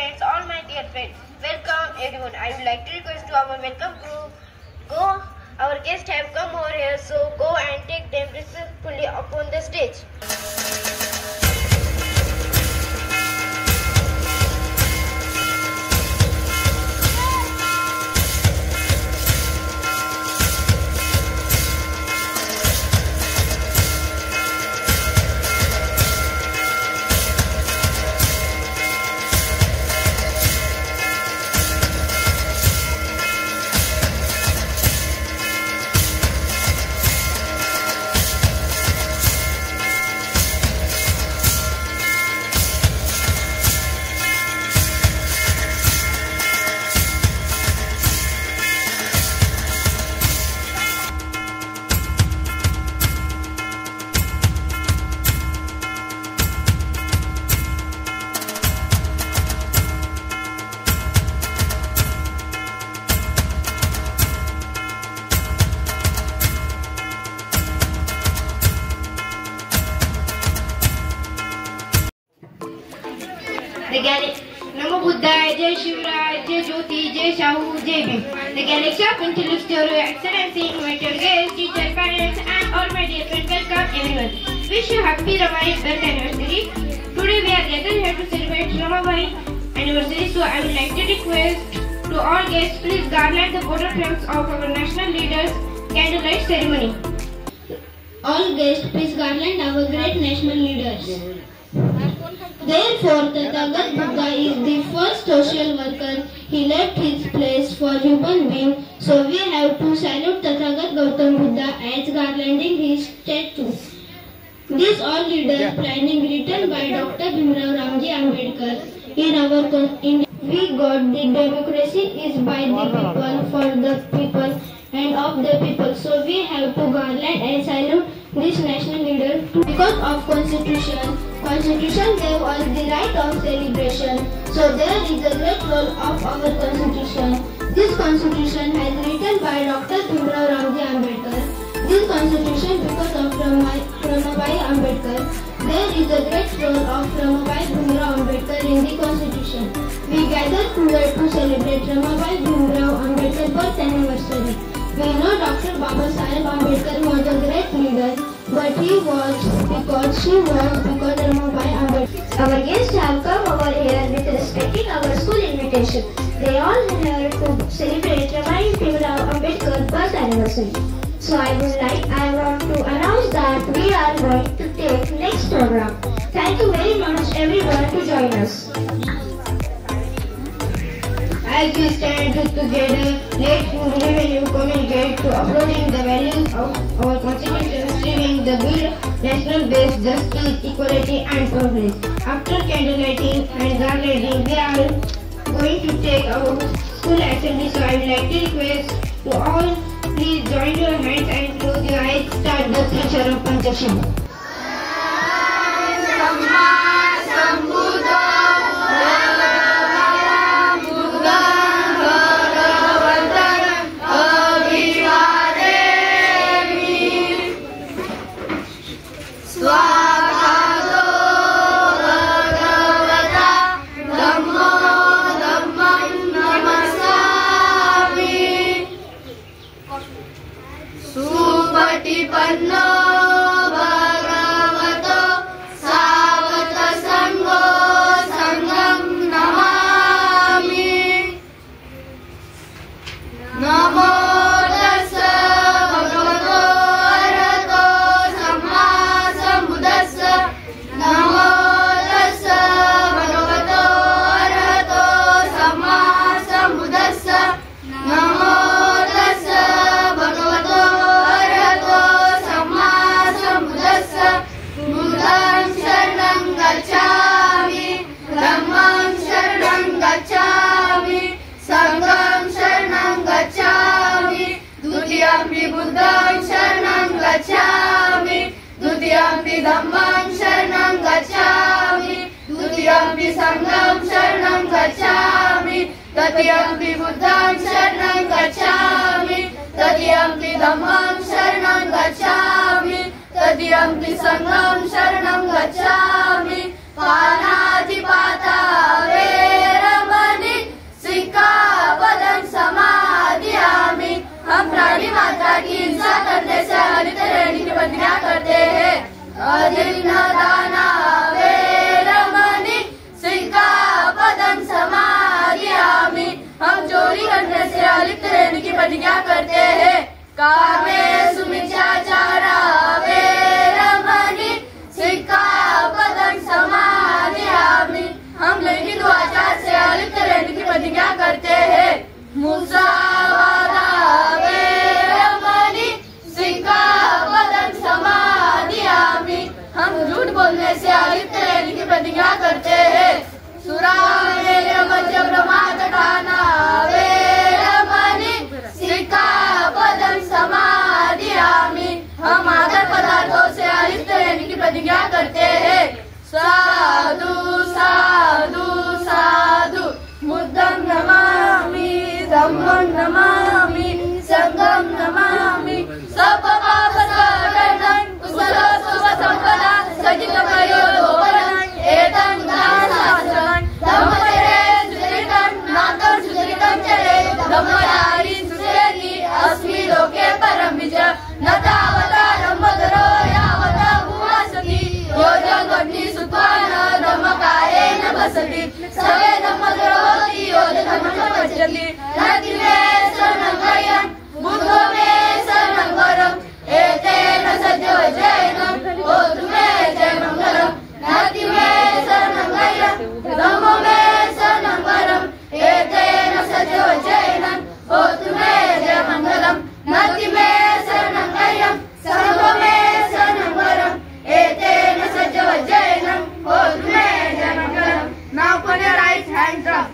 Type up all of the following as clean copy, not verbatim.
parents, all my dear friends. Welcome everyone. I would like to request to our welcome group. Go, our guests have come over here, so go and take them respectfully upon the stage. Namo Buddhaya, Jai Shivara, Jai Jyoti, Jai Shahu, Jai Bhim. The galaxy of intellects, your excellency, invited guests, teachers, parents, and all my dear friends, welcome everyone. Wish you happy Ramabai birth anniversary. Today we are gathered here to celebrate Ramabai anniversary. So I would like to request to all guests, please garland the photo frames of our national leaders candlelight ceremony. All guests, please garland our great national leaders. Therefore, Tathagat Buddha is the first social worker. He left his place for human being. So we have to salute Tathagat Gautam Buddha as garlanding his statue. These all leaders planning written by Dr. Bhimrao Ramji Ambedkar. In our we got the democracy is by the people, for the people, and of the people. So we have to garland and salute this national leader because of Constitution. Constitution gave us the right of celebration. So there is a great role of our Constitution. This Constitution has written by Dr. Bhimrao Ramji Ambedkar. This Constitution because of Ramabai Ambedkar. There is a great role of Ramabai Bhimrao Ambedkar in the Constitution. We gather today to celebrate Ramabai Bhimrao Ambedkar birth anniversary. We know Dr. Baba Saheb Ambedkar was a great leader, but he was because Ramabai Ambedkar. Our guests have come over here with respecting our school invitation. They all are here to celebrate Ramabai Bhimrao Ambedkar birth anniversary. So I want to announce that we are going to take next program. Thank you very much everyone to join us. As we stand together, let's communicate to upholding the values of our Constitution, striving the build national-based justice, equality and progress. After candlelighting and garlanding, we are going to take our school assembly. So I would like to request to all, please join your hands and close your eyes. Start the Sri Panchashila. Dhammam sharanam gacchami, dutiyampi sangham sharanam gacchami, tatiyampi buddham sharanam gacchami, tatiyampi dhammam sharanam gacchami, tatiyampi sangham sharanam gacchami, panatipata vera अदिन्नदाना वेरमणि सिक्खापदं समादयामि। हम चोरी करने से अलिप्त रहने की प्रतिज्ञा करते हैं। कामेषु मिथ्याचारा वेरमणि सिक्खापदं समादयामि। हम लैंगिक दुराचार से अलिप्त रहने की प्रतिज्ञा करते हैं। मुसावादा वेरमणि सिक्खापदं समादयामि। हम झूठ बोलने से अलिप्त रहने की प्रतिज्ञा करते हैं। सुरामेरमद्यप्रमादठाना वेरमणि सिक्खापदं समादयामि। हम आदर पदार्थों से अलिप्त रहने की प्रतिज्ञा करते हैं। साधु साधु साधु बुद्धं नमामि धम्मं नमामि संघं नमामि। सपपापसकलं कुशलसुखसम्पदा सजितपयोधोपनं एतं दानशास्त्रं धम्मचरे सुचरितं नातं सुचरितं चरेत्। धम्मधारी सुचरेति अस्मि लोके परं विजय। न तावता धम्मधरो यावता भुवसति योजगण्ठी सुत्वा न धम्मकारेण वसति। सर्वे धम्मधरो होति योजधर्मं पश्यति। नति मे शरणं गयं बुद्धो मे शरणं वरम् एतेन सज्जवज्रेणं होतु मे जयमङ्गलम्। नति मे शरणं गयं धम्मो मे शरणं वरम् एतेन सज्जवज्रेणं होतु मे जयमङ्गलम्। नति मे शरणं गयं संघो मे शरणं वरम् एतेन सज्जवज्रेणं होतु मे जयमङ्गलम्। Now put your right hand up.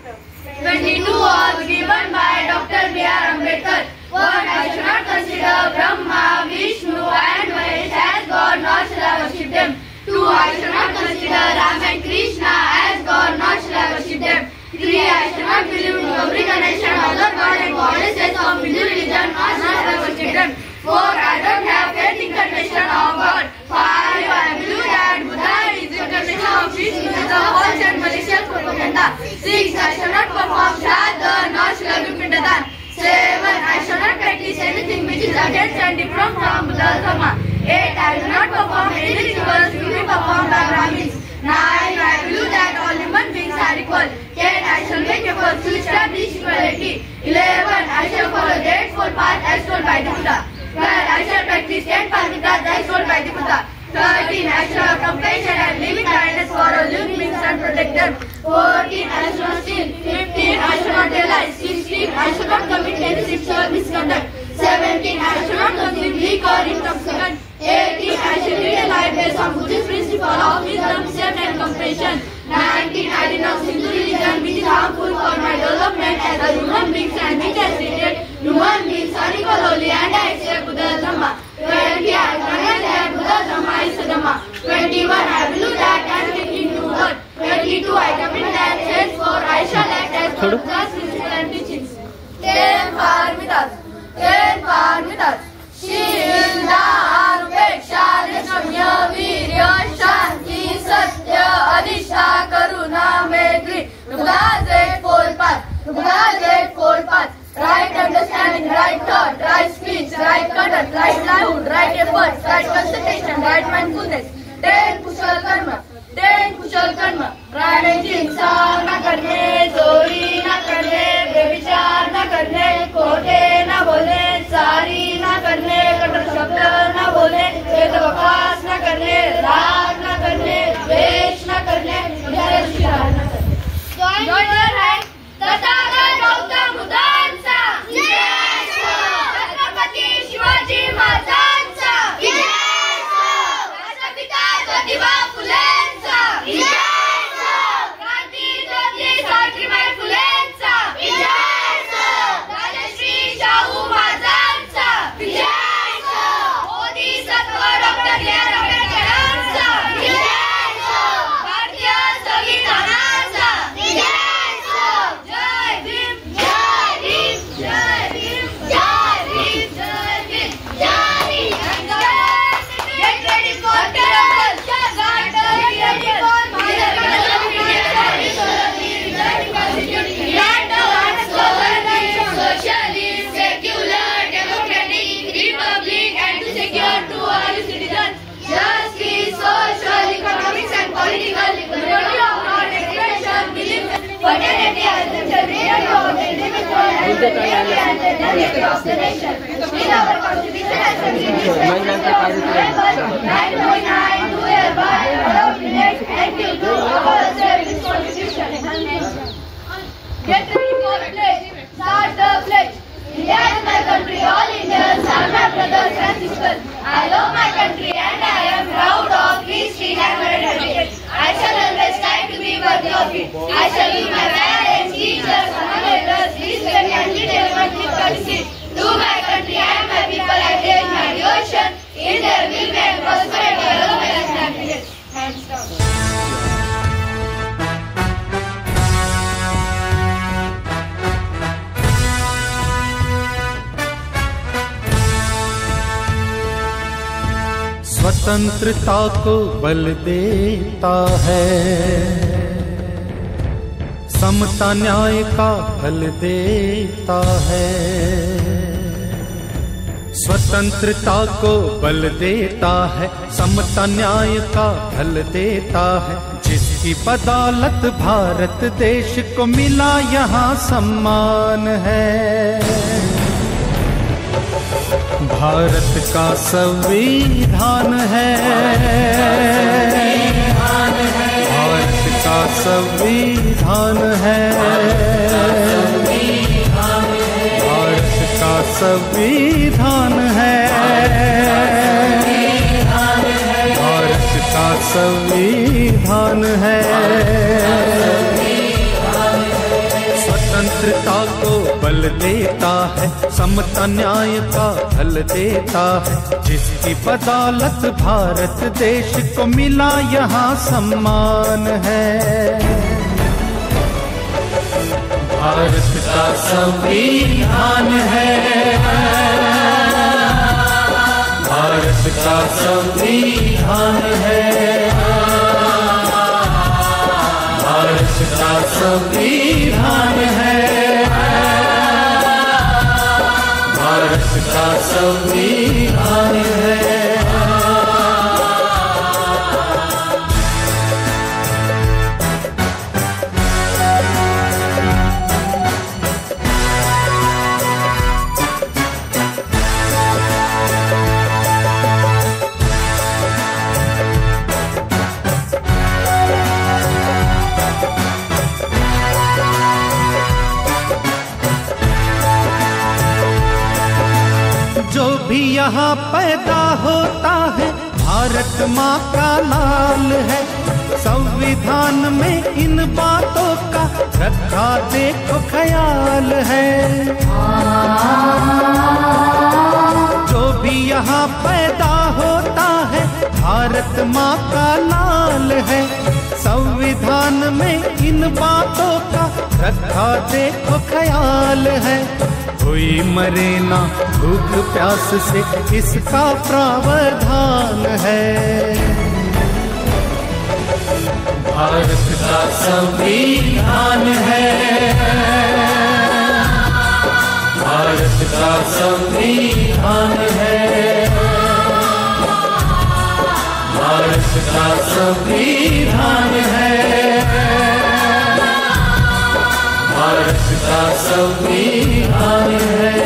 22 was given by Dr. B.R. Ambedkar. 1. I should not consider Brahma, Vishnu and Mahesh as God, nor shall I worship them. 2. I should not consider Ram and Krishna as God, nor shall I worship them. 3. I should not believe in every Ganesh and other God and goddesses of Hindu religion, nor shall I worship them. 4. I don't have faith in incarnation of God. 5. I believe that Buddha is the incarnation of Vishnu, is a false and malicious propaganda. 6. I shall not perform Shraddha, nor shall I do Pindadan. 7. I shall not practice anything which is against and different from Buddha's Dharma. 8. I do not perform any rituals to be performed by Brahmins. 9. I believe that all human beings are equal. 10. I shall make efforts to establish equality. 11. I shall follow the Eightfold Path as told by the Buddha. 12. I shall practice 10 Paramitas as told by the Buddha. 13. I shall have compassion and live in kindness for all living beings and protect them. 14. I shall not steal. 15. I shall not tell lies. 16. I shall not commit any sexual misconduct. 17. I shall not consume liquor, intoxicant. 18. I shall lead a life based on Buddhist principle of wisdom, self and compassion. 19. I denounce Hindu religion which is harmful for my development as a human being and which has stated human beings are equal only and I accept Buddha's Dhamma. 20. I acknowledge that Buddha's Dhamma is a Dhamma. 21. I believe that I am taking new birth. 22. I commit that henceforth I shall act as per Buddha's principle and teachings. 10 Paramitas. 10 Paramitas. Sheila उपेक्षा क्षम्य वीर्य शांति सत्य अधिष्ठा करुणा मैत्री. Buddha's Eightfold Path. Buddha's Eightfold Path. Right understanding, right thought, right speech, right conduct, right livelihood, right efforts, right concentration, right mindfulness. 10 कुशल कर्म. 10 कुशल कर्म. प्राण्याची हिंसा न करणे, चोरी न करणे, व्यभिचार न करणे, खोटे न बोलणे, सारी न करणे, कटु शब्द न बोलणे, वेदवकास न करणे, राग न करणे, द्वेष न करणे, दुसऱ्याची राग न करणे. Join your hand. Tathagata Gautam बुद्धांचा जय हो. छत्रपती शिवाजी महाराजांचा जय हो. राष्ट्रपिता ज्योतिबा फुलेंचा जय हो. क्रांती ज्योती Savitribai dignity of the nation. In our constitution as a and we do hereby adopt and give to our this constitution. Get ready for pledge. Start the pledge. India is my country, all Indians are my brothers and sisters. I love my country and I am proud of history and my heritage. I shall always strive to be worthy of it. I shall be my parents, teachers, elders, respect and development with courtesy. To my country and my people I pledge my devotion. In their will and prosperity, I love my happiness. Hands down. स्वतंत्रता को बल देता है, समता न्याय का फल देता है। स्वतंत्रता को बल देता है, समता न्याय का फल देता है। जिसकी बदौलत भारत देश को मिला यहाँ सम्मान है। भारत का संविधान है, भारत का संविधान है, भारत का संविधान है, भारत का संविधान है। स्वतंत्रता को बल देता है, समता न्याय का फल देता है। जिसकी बदौलत भारत देश को मिला यहाँ सम्मान है। भारत का संविधान है, भारत का संविधान है, भारत का संविधान है, भारत का संविधान है। जो भी यहाँ पैदा होता है भारत माँ का लाल है। संविधान में इन बातों का रखा देखो ख्याल है। जो भी यहाँ पैदा होता है भारत माँ का लाल है। संविधान में इन बातों का रखा देखो ख्याल है। कोई मरे ना भूख प्यास से इसका प्रावधान है। भारत का संविधान है, भारत का संविधान है, भारत का संविधान है, भारत का संविधान है।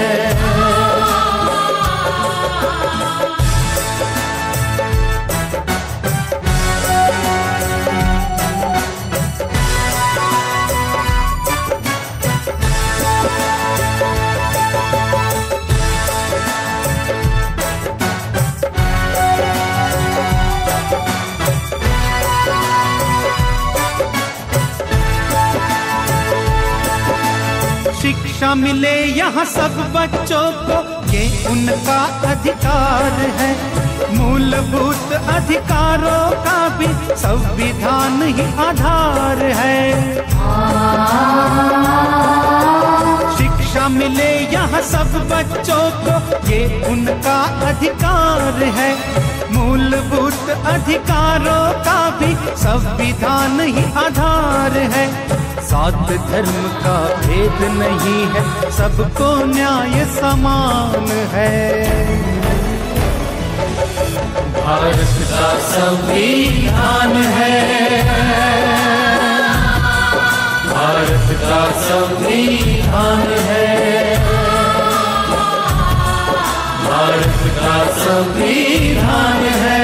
शिक्षा मिले यहाँ सब बच्चों को, ये उनका अधिकार है। मूलभूत अधिकारों का भी संविधान ही आधार है। शिक्षा मिले यहाँ सब बच्चों को, ये उनका अधिकार है। मूलभूत अधिकारों का भी संविधान ही आधार है। सात धर्म का भेद नहीं है, सबको न्याय समान है। भारत का संविधान है, भारत का संविधान है, संविधान है,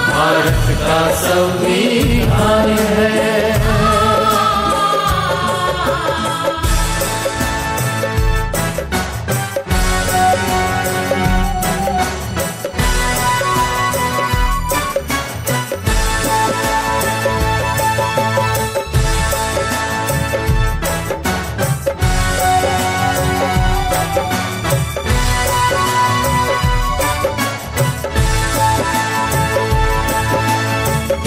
भारत का संविधान है।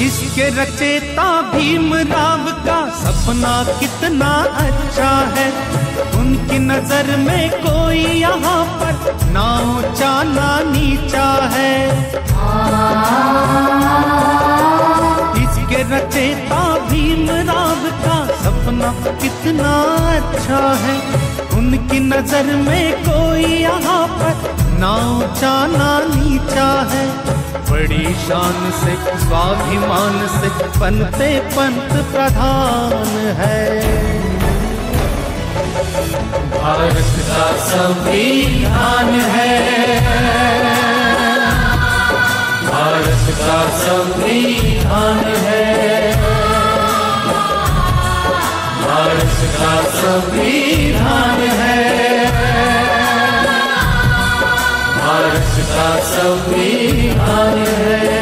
इसके रचेता भीमराव का सपना कितना अच्छा है, उनकी नजर में कोई यहाँ पर ना ऊंचा ना नीचा है। इसके रचेता भीमराव का सपना कितना अच्छा है, उनकी नजर में कोई यहाँ पर ना ऊंचा ना नीचा है। बड़ी शान से स्वाभिमान से बनते पंत प्रधान है, भारत का संविधान है, भारत का संविधान है, भारत का संविधान है, भारत का संविधान है।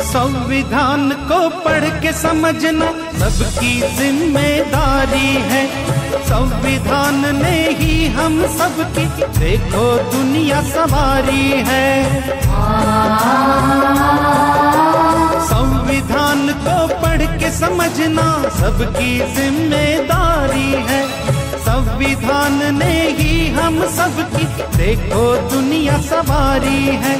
संविधान को पढ़ के समझना सबकी जिम्मेदारी है, संविधान ने ही हम सबकी देखो दुनिया संवारी है। संविधान को पढ़ के समझना सबकी जिम्मेदारी है, संविधान ने ही हम सबकी देखो दुनिया संवारी है।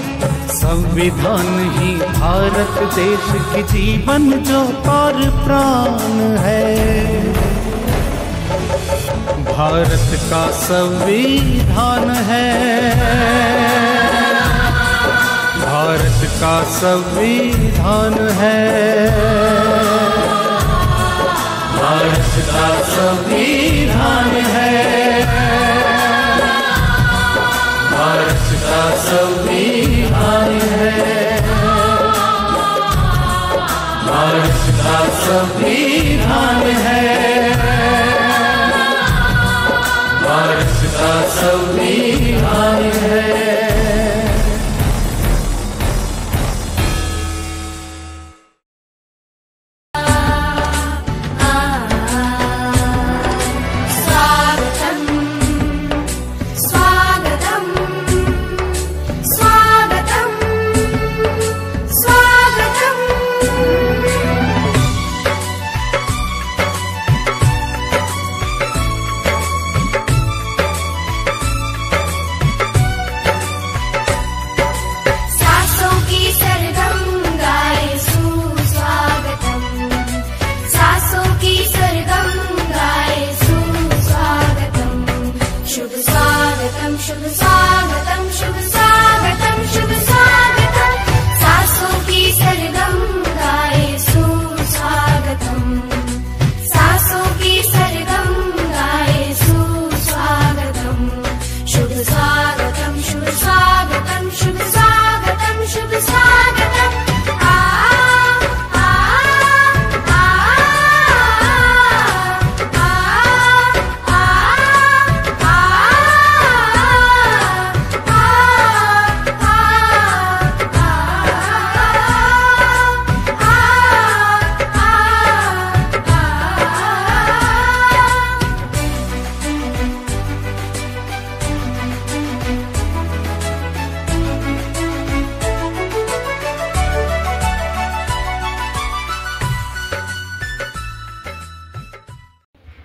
संविधान ही भारत देश की जीवन ज्योति और प्राण है, भारत का संविधान है, भारत का संविधान है, भारत का संविधान है, भारत का संविधान है, भारत का संविधान है, भारत का संविधान है।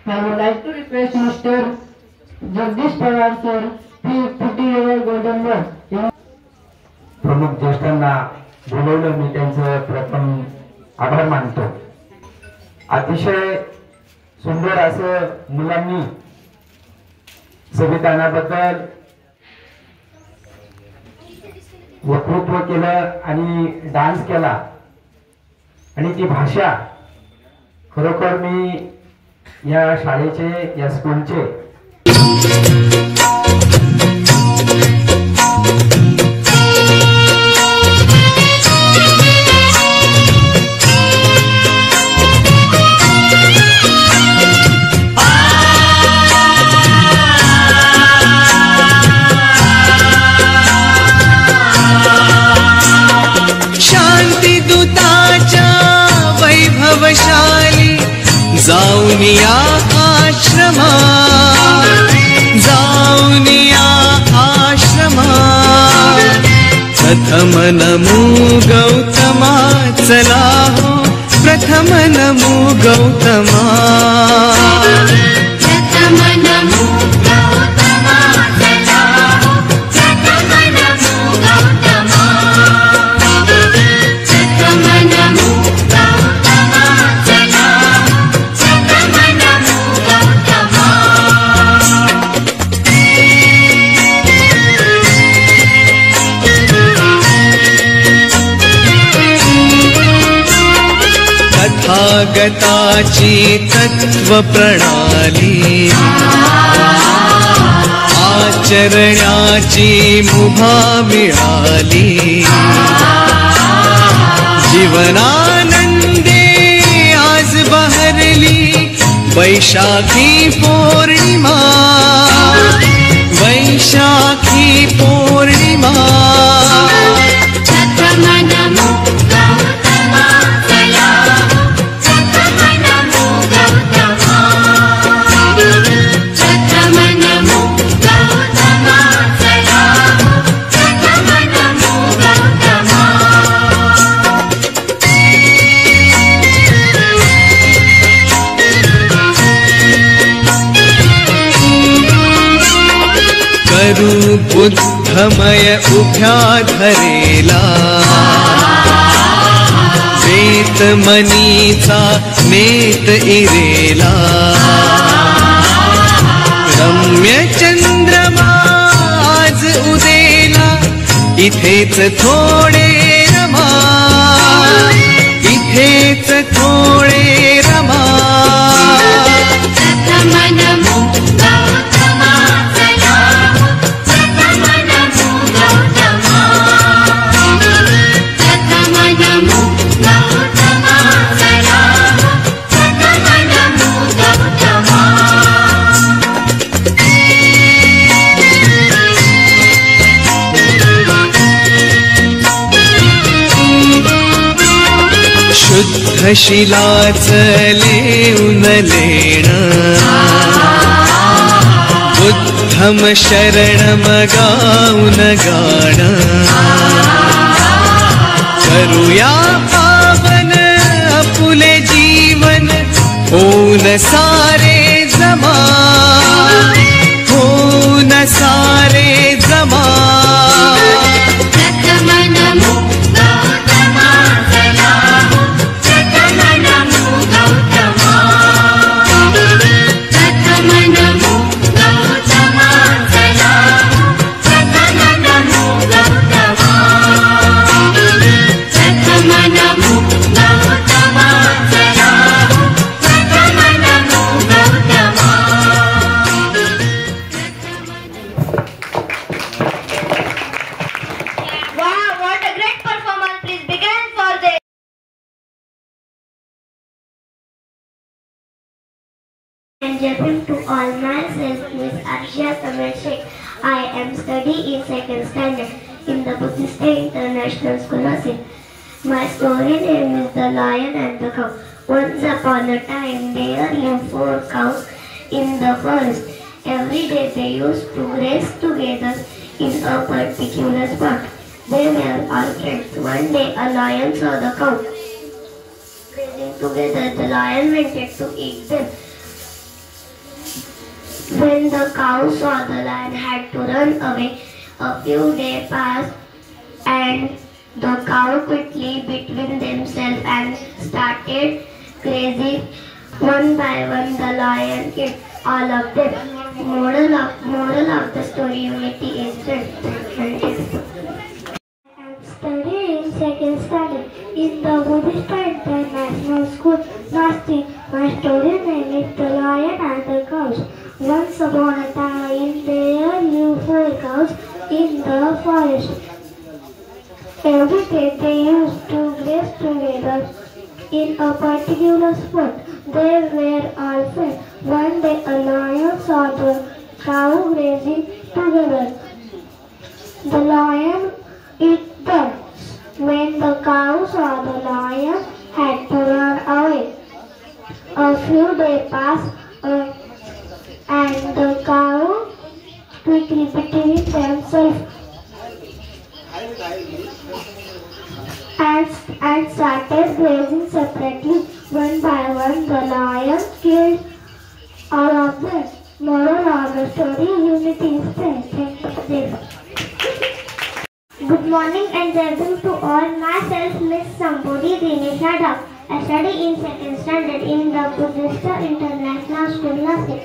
I would like to request Mr. Jagdish Pawar sir to put in our golden word. ज्येष्ठांना बोलवलं मी त्यांचं प्रथम आभार मानतो. अतिशय सुंदर असं मुलांनी संविधानाबद्दल वक्तृत्व केलं आणि डान्स केला आणि ती भाषा खरोखर मी या शाळेचे या स्कूलचे वैभवशाली जाऊन या आश्रमा प्रथम नमो गौतमा चला हो प्रथम नमो गौतमा प्रथम नमो गौतमा चला हो प्रथम नमो गौतमा प्रथम नमो गौतमा चला हो प्रथम नमो गौतमा तथागताची तत्व प्रणाली आचरण्याची मुभा मिळाली जीवनानंदे आज बहरली वैशाखी पौर्णिमा वैशाखी पौर्णिमा प्रथम नमो गौतमा चला हो प्रथम नमो गौतमा प्रथम नमो गौतमा चला हो प्रथम नमो गौतमा करू बुद्धमय उभ्या धरेला वेत मनीचा नेत इरेला रम्य चंद्रमा आज उदेला इथेच थोडे रमा इथेच थोडे रमा प्रथम नमो गौतमा चला हो प्रथम नमो गौतमा प्रथम नमो गौतमा चला हो प्रथम नमो गौतमा शुद्ध शिलाच लेऊन लेणं बुद्धम शरणम गाऊन गाणं करूया पावन आपुले जीवन होऊन सारे जमा होऊन सारे जमा प्रथम नमो गौतमा चला हो प्रथम नमो गौतमा प्रथम नमो गौतमा चला हो प्रथम नमो गौतमा प्रथम नमो गौतमा चला हो प्रथम नमो Gautama Wow, what a great performance. Please begin for the Introduction to all, myself Miss Arshia Samir Sheikh. I am studying in 2nd standard in the Buddhist International School of Sikh. My story name is The Lion and the Cow. Once upon a time there lived 4 cows in the forest. Every day they used to race together in a particular spot. They were all friends. One day a lion saw the cow grazing together. The lion wanted to eat them. When the cow saw the lion had to run away, a few days passed and the cow quickly between themselves and started grazing. One by one the lion ate all of them. Moral of the story: unity is strength. I am studying second standard in the Buddhist International School, Nashik. My story name is The Lion and the Cows. Once upon a time there lived 4 cows in the forest. Every day they used to graze together in a particular spot. They were all friends. One day a lion saw the cow grazing together. The lion ate them. When the cow saw the lion had to run away. A few days passed and the cow quickly between themselves and started grazing separately. One by one the lion killed all of them. Moral of the story: unity is strength. Thank you. Good morning and welcome to all. Myself Miss Sambodi Dinesha Dhak. I study in second standard in the Buddhist International School, Nashik.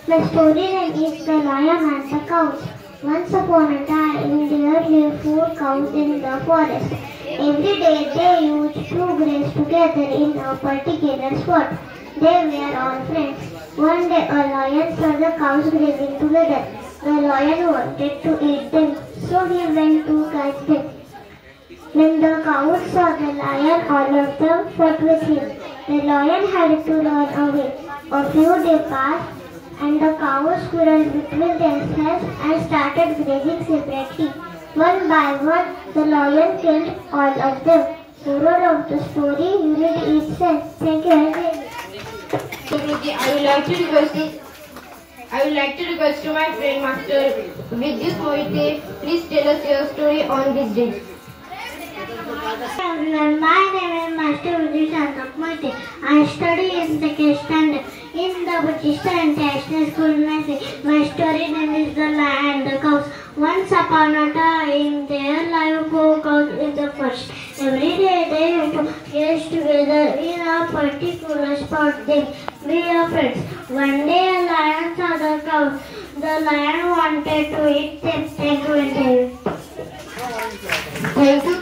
My story name is The Lion and the Cows. Once upon a time there lived 4 cows in the forest. Every day they used to graze together in a particular spot. They were all friends. One day a lion saw the cows grazing together. The lion wanted to eat them, so he went to catch them. When the cows saw the lion, all of them fought with him. The lion had to run away. A few days passed and the cows quarreled between themselves and started grazing separately. One by one, the lion killed all of them. Moral of the story: unity is strength. Thank you very much. I would like to request to my friend Master Vidyut Moite. Please tell us your story on this day. Everyone, my name is Master Vidyut Moite. I study in second standard in the Buddhist International School, Nashik. My story name is The Lion and the Cows. Once upon a time there lived 4 cows in the forest. Every day they used to graze together in a particular spot. They were friends. One day a lion saw the cows. The lion wanted to eat them. Thank you very much. Thank you.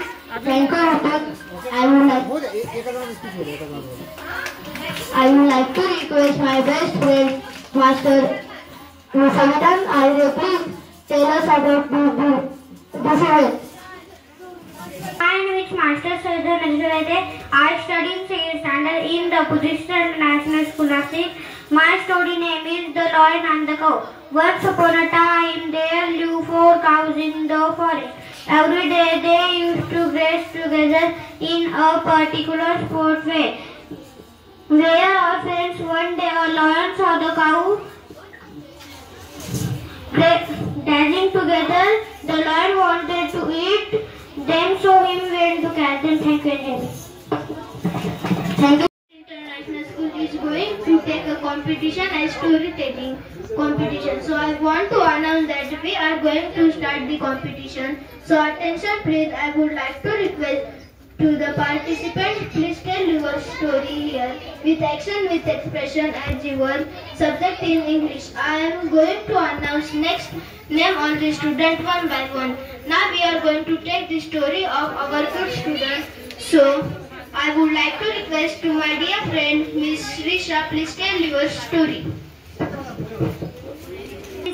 I would like to request my best friend Master Savitan. Please tell us about this event. My name is Master Savitan. I study in second standard in the Buddhist International School, Nashik. My story name is The Lion and the Cow. Once upon a time there lived 4 cows in the forest. Every day they used to graze together in a particular spot. They were all friends. One day a lion saw the cow grazing together. The lion wanted to eat them, so he went to catch them. Thank you very much. Thank you. International School is going to take a competition as storytelling competition. So I want to announce that we are going to start the competition. So attention please, I would like to request to the participants, please tell your story here with action, with expression as your subject in English. I am going to announce next name on the student one by one. Now we are going to take the story of our good student. So I would like to request to my dear friend Miss Risha, please tell your story.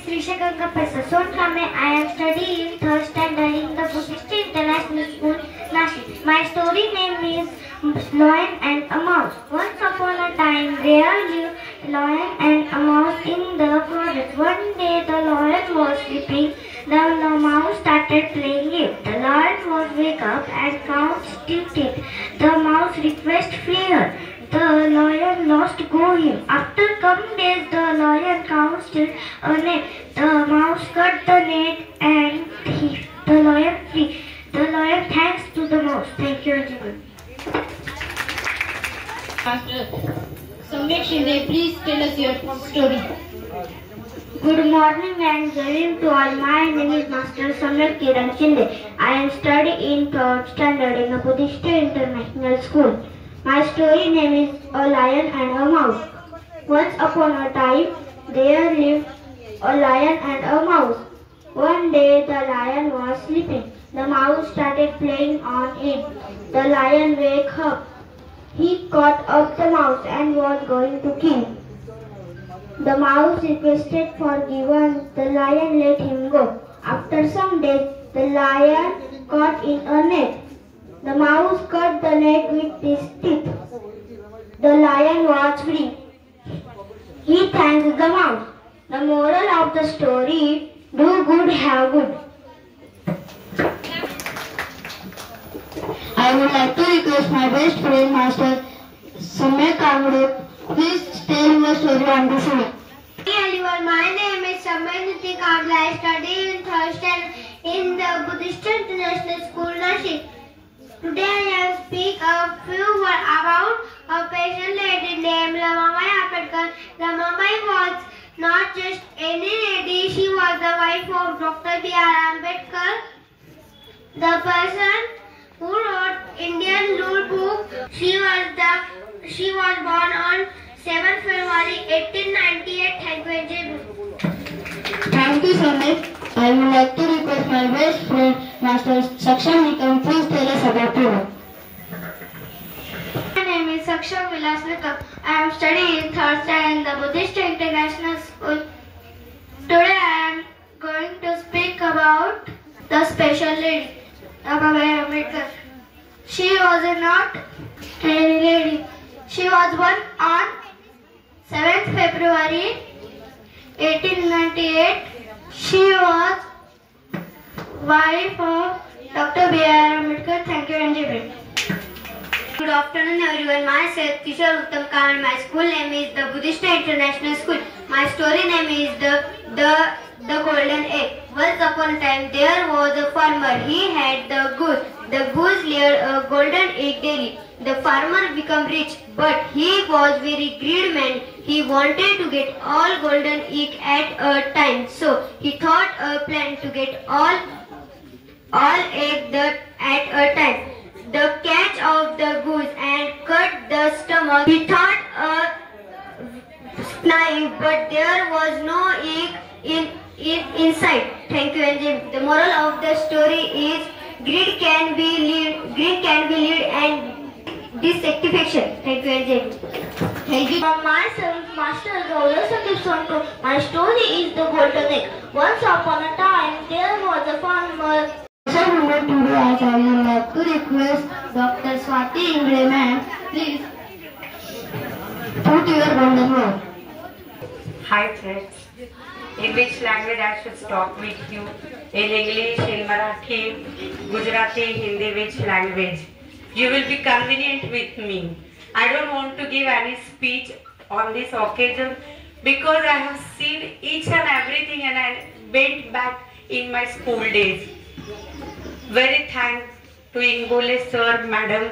Risha Ganga Son I am studying in 3rd standard in the Buddhist International School, Nashik. My story name is Lion and a Mouse. Once upon a time there lived a lion and a mouse in the forest. One day the lion was sleeping, then the mouse started playing it. The lion was wake up and found still dead. The mouse requested fear. The lion lost going. After some days, the lion found still a net. The mouse cut the net and the lion flee. The lion thanks to the mouse. Thank you, everyone. Master Samyak Shinde, please tell us your story. Good morning and good evening to all. My name is Master Samir Kiran Chinde. I am studying in 3rd standard in the Buddhist International School. My story name is A Lion and a Mouse. Once upon a time, there lived a lion and a mouse. One day the lion was sleeping. The mouse started playing on it. The lion woke up. He caught up the mouse and was going to kill. The mouse requested forgiveness. The lion let him go. After some days, the lion caught in a net. The mouse cut the net with his teeth. The lion was free. He thanked the mouse. The moral of the story: do good, have good. I would like to request my best friend, Master Samir Kamre. Please tell your story on the show. Everyone, my name is Samir Kamre. I study in 3rd standard in the Buddhist International School, Nashik. Today I will speak a few words about a patient lady named Ramabai Ambedkar. Ramabai was not just any lady, she was the wife of Dr. B.R. Ambedkar, the person who wrote Indian Rule Book. She was born on 7th February 1898. Thank you, Anjali. Thank you, Samir. I would like to request my best friend, Master Saksham Nikam. Please tell us about you. My name is Saksham Vilas Nikam. I am studying in 3rd standard in the Buddhist International School. Today I am going to speak about the special lady, Ramabai Ambedkar. She was not any lady. She was born on 7th February 1898. She was wife of Dr. B.R. Ambedkar. Thank you, Anjali. Good afternoon, everyone. Myself Kishore Uttam Kamal. My school name is the Buddhist International School. My story name is the Golden Egg. Once upon a time, there was a farmer. He had the goose. The goose laid a golden egg daily. The farmer became rich, but he was very greedy man. He wanted to get all golden egg at a time. So he thought a plan to get all egg at a time. The catch of the goose and cut the stomach. He thought a knife, but there was no egg inside. Thank you, Anjali. The moral of the story is greed can be lead and dissatisfaction. Thank you, Anjali. Thank you. From myself, Master Gaurav Sandeep Sonko. My story is the golden egg. Once upon a time, there was a farmer. Today I would like to request Dr. Swati Ingre ma'am, please put your golden word. Hi friends, in which language I should talk with you? In English, in Marathi, Gujarati, Hindi, which language? You will be convenient with me. I don't want to give any speech on this occasion because I have seen each and everything and I went back in my school days. Very thanks to Ingole sir, madam,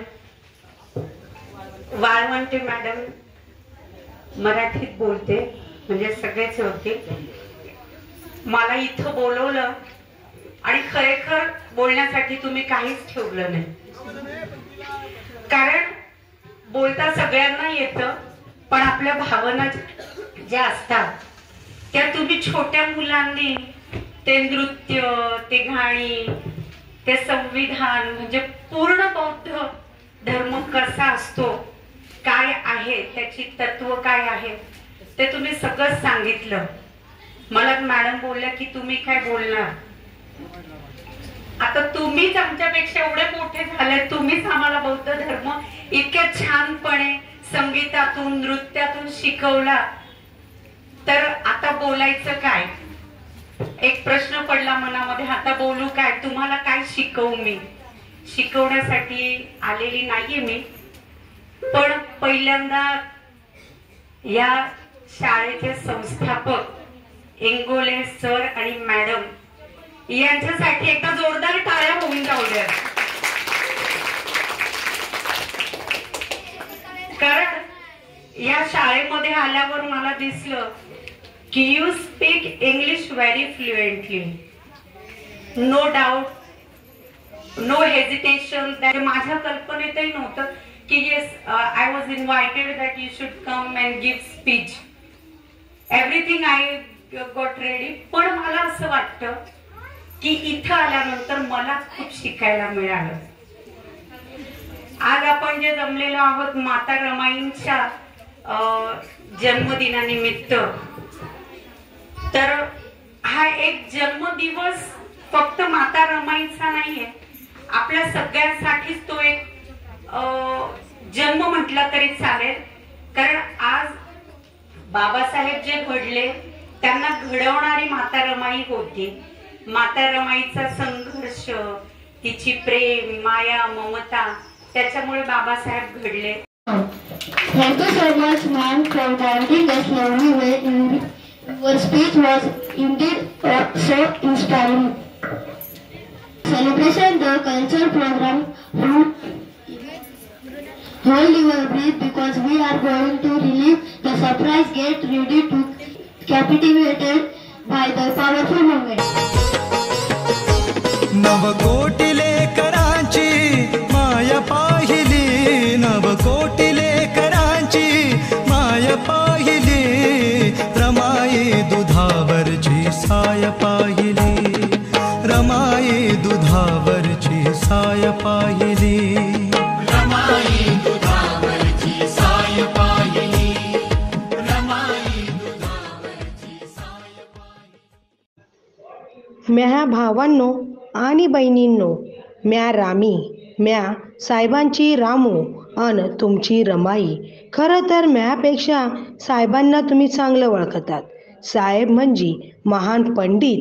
Walwante madam, मराठीत बोलते म्हणजे सगळेच होते. मला इथं बोलवलं आणि खरेखर बोलण्यासाठी तुम्ही काहीच ठेवलं नाही, कारण बोलता सगळ्यांना येतं, पण आपल्या भावना ज्या असतात त्या तुम्ही छोट्या मुलांनी ते नृत्य, ते गाणी, ते संविधान म्हणजे पूर्ण बौद्ध धर्म कसा असतो, काय आहे त्याची तत्व काय आहे ते तुम्ही सगळं सांगितलं. मला मॅडम बोलल्या की तुम्ही काय बोलणार, आता तुम्हीच आमच्यापेक्षा एवढे मोठे झाले, तुम्हीच आम्हाला बौद्ध धर्म इतक्या छानपणे संगीतातून नृत्यातून शिकवला, तर आता बोलायचं काय. एक प्रश्न पडला मनामध्ये, आता बोलू काय, तुम्हाला काय शिकवू मी. शिकवण्यासाठी आलेली नाहीये मी, पण पहिल्यांदा या शाळेचे संस्थापक इंगोले सर आणि मॅडम यांच्यासाठी एकदा जोरदार टाळ्या होऊन जाऊ द्या. कारण या शाळेमध्ये आल्यावर मला दिसलं की you speak English very fluently. No doubt, no hesitation. माझ्या कल्पनेतही नव्हतं की yes I was invited that you should come and give speech. Everything I got ready. पण मला असं वाटतं की इथं आल्यानंतर मला खूप शिकायला मिळालं. आज आपण जे जमलेलो आहोत माता रमाईंच्या जन्मदिनानिमित्त, तर हा एक जन्मदिवस फक्त माता रमाईचा नाहीये, आपल्या सगळ्यांसाठीच तो एक जन्म म्हटला तरी चालेल. कारण आज बाबासाहेब जे घडले त्यांना घडवणारी माता रमाई होती. माता रमाईचा संघर्ष, तिची प्रेम, माया, ममता, त्याच्यामुळे बाबासाहेब घडले. Thank you so much, ma'am, for guiding us lovely way. Your speech was indeed so inspiring. Celebration the culture program. Hold your breath because we are going to release the surprise. Get ready to captivated by the powerful moment. नवकोटी लेकरांची माया पाहिली, नवकोटी लेकरांची माया पाहिली, रमाई दुधावरची साय पाहिली, रमाई दुधावरची साय पाहिली, रमाई दुधावरची साय पाहिली, रमाई दुधावरची साय पाहिली. म्या भावांनो आणि बहिणींनो, म्या रामी, म्या साहेबांची रामू अन तुमची रमाई. खरं तर म्यापेक्षा साहेबांना तुम्ही चांगलं ओळखतात. साहेब म्हणजे महान पंडित,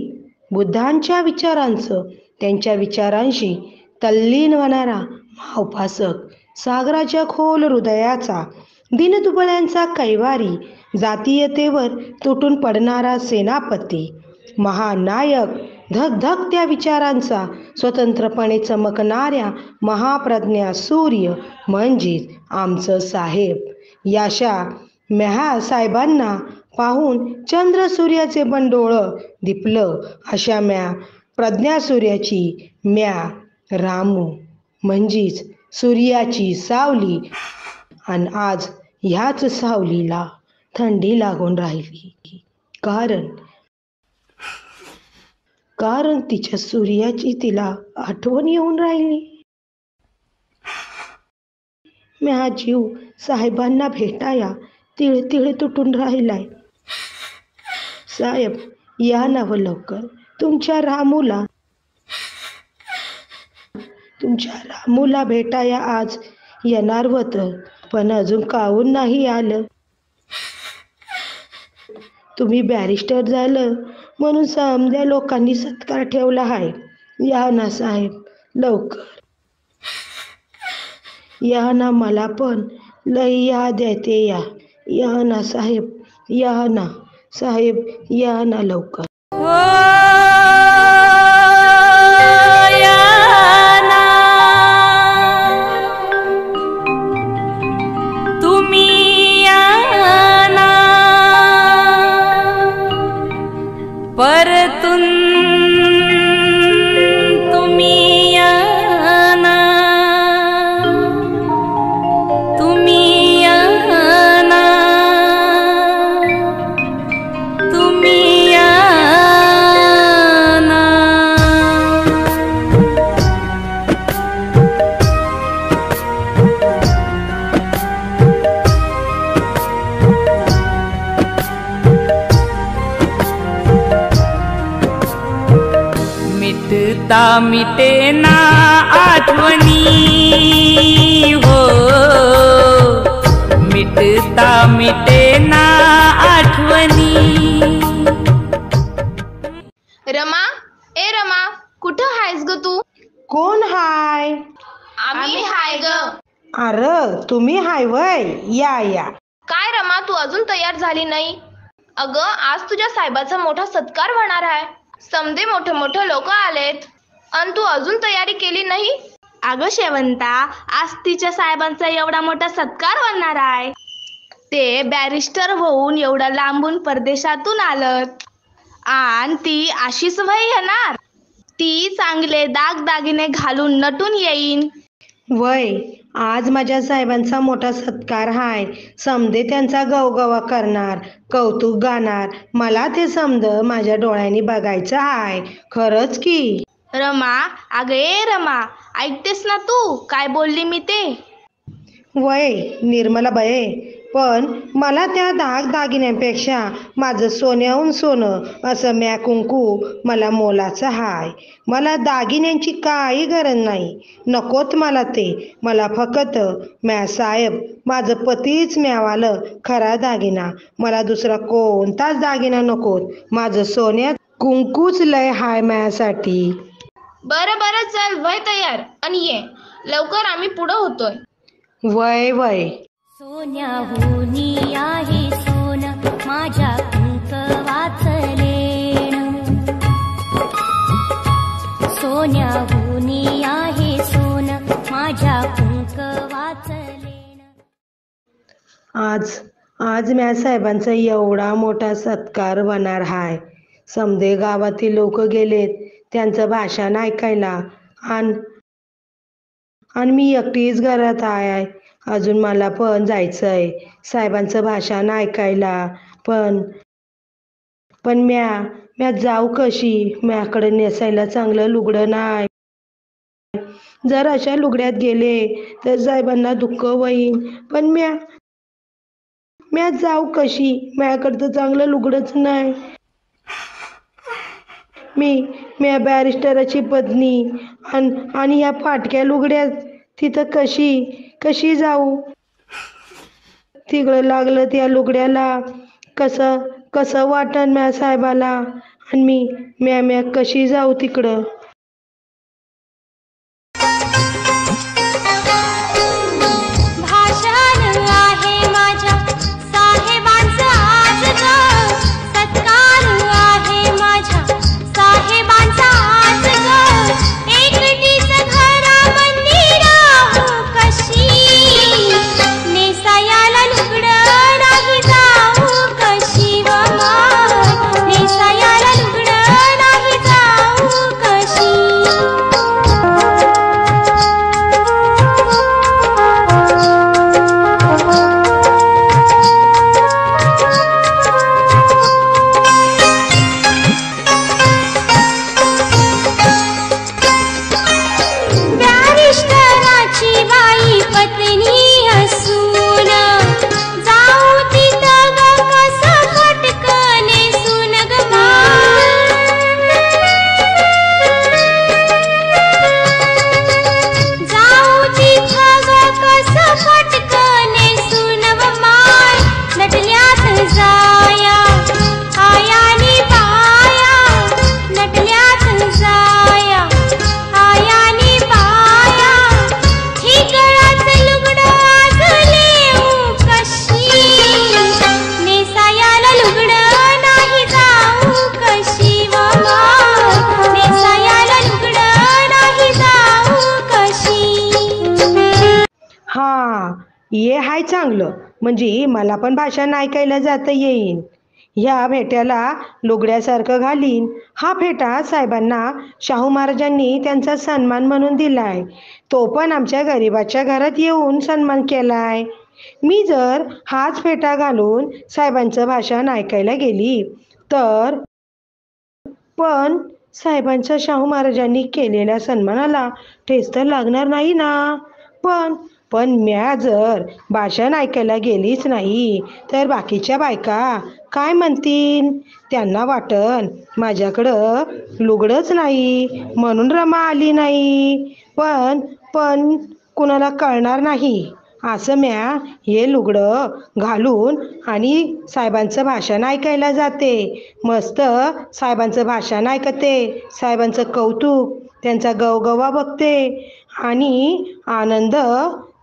बुद्धांच्या विचारांचं, त्यांच्या विचारांशी तल्लीन होणारा भावपासक, सागराच्या खोल हृदयाचा, दिनदुबळ्यांचा कैवारी, जातीयतेवर तुटून पडणारा सेनापती, महानायक, धगधगत्या विचारांचा, स्वतंत्रपणे चमकणाऱ्या महाप्रज्ञा सूर्य म्हणजेच आमचं साहेब. याशा म्या साहेबांना पाहून चंद्र सूर्याचे बंडोळं दिपलं. अशा म्या प्रज्ञा सूर्याची म्या रामू म्हणजेच सूर्याची सावली. आणि आज ह्याच सावलीला थंडी लागून राहिली, कारण तिच्या सूर्याची तिला आठवण येऊन राहिली. म्या जीव साहेबांना भेटाया तिळ तुटून राहिलाय. साहेब या नाव लवकर, तुमच्या रामूला भेटाया आज येणार होतं, पण अजून काहून नाही आलं. तुम्ही बॅरिस्टर झालं म्हणून समध्या लोकांनी सत्कार ठेवला आहे. या ना साहेब लवकर, या ना, मला पण लई याद येते. या ना साहेब, या ना साहेब, या ना लवकर. परतून तुम्ही या ना, तुम्ही या ना, तुम्ही या ना. मिटता मिटे ना आठवणी हो, मिटता मिटे ना आठवणी. रमा, ए रमा, कुठं हायस ग तू? कोण हाय? आम्ही हाय ग. अरे तुम्ही हाय वय, या. काय रमा, तू अजून तयार झाली नाही? अगं आज तुझ्या साहेबाचा मोठा सत्कार होणार आहे. समधे मोठे लोक आलेत आणि तू अजून तयारी केली नाही? अगं शेवंता, आज तिच्या साहेबांचा एवढा मोठा सत्कार होणार आहे. ते बॅरिस्टर होऊन एवढा लांबून परदेशातून आलत आणि ती अशीच वय येणार. ती चांगले दागदागिने घालून नटून येईन. वय आज माझ्या साहेबांचा मोठा सत्कार हाय. समदे त्यांचा गवगवा करणार, कौतुक गाणार. मला ते समद माझ्या डोळ्यांनी बघायचं हाय. खरंच की. रमा, अगे रमा, ऐकतेस ना तू काय बोलली मी ते? वय निर्मला बाये, पण मला त्या दागदागिन्यांपेक्षा माझं सोन्याहून सोनं असं म्या कुंकू मला मोलाचं हाय. मला दागिन्यांची काही गरज नाही. नकोत मला ते. मला फक्त म्या साहेब माझं पतीच म्यावालं खरा दागिना. मला दुसरा कोणताच दागिना नकोत. माझं सोन्यात कुंकूच लय हाय म्यासाठी. बरं बरं, चल वय तयार आणि ये लवकर, आम्ही पुढं होतोय. वय वय. सोन्याहूनी आहे सोन माझ्या कुंकवाचं लेणं. सोन्याहूनी आहे सोन माझ्या कुंकवाचं लेणं. आज म्या साहेबांचा एवढा मोठा सत्कार होणार हाय. समदे गावातील लोक गेलेत त्यांचं भाषण ऐकायला आणि मी एकटीच घरात आहे. अजून मला पण जायचंय साहेबांचं भाषण ऐकायला. पण म्या जाऊ कशी? म्याकडे नेसायला चांगलं लुगडं नाही. जर अशा लुगड्यात गेले तर साहेबांना दुःख होईन. पण म्या जाऊ कशी? म्याकडं तर चांगलं लुगडंच नाही. म्या बॅरिस्टराची पत्नी आणि या फाटक्या लुगड्यात तिथं कशी जाऊ? तिकडं लागलं त्या लुगड्याला कसं वाटन म्या साहेबाला? आणि म्या कशी जाऊ तिकडं? ये हाय चांगलं, म्हणजे मला पण भाषण ऐकायला जाता येईन. ह्या फेट्याला लुगड्यासारखं घालीन. हा फेटा साहेबांना शाहू महाराजांनी त्यांचा सन्मान म्हणून दिलाय. तो पण आमच्या गरिबाच्या घरात येऊन सन्मान केलाय. मी जर हाच फेटा घालून साहेबांचं भाषण ऐकायला गेली तर पण साहेबांच्या शाहू महाराजांनी केलेल्या सन्मानाला ठेच तर लागणार नाही ना. पण म्या जर भाषण ऐकायला गेलीच नाही तर बाकीच्या बायका काय म्हणतील? त्यांना वाटन माझ्याकडं लुगडंच नाही म्हणून रमा आली नाही. पण कुणाला कळणार नाही असं म्या हे लुगडं घालून आणि साहेबांचं भाषण ऐकायला जाते. मस्त साहेबांचं भाषण ऐकते, साहेबांचं कौतुक, त्यांचा गवगवा बघते आणि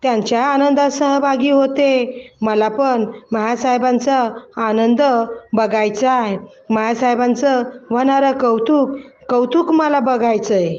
त्यांच्या आनंदात सहभागी होते. मला पण महासाहेबांचा आनंद बघायचा आहे. महासाहेबांचं होणारं कौतुक मला बघायचंय.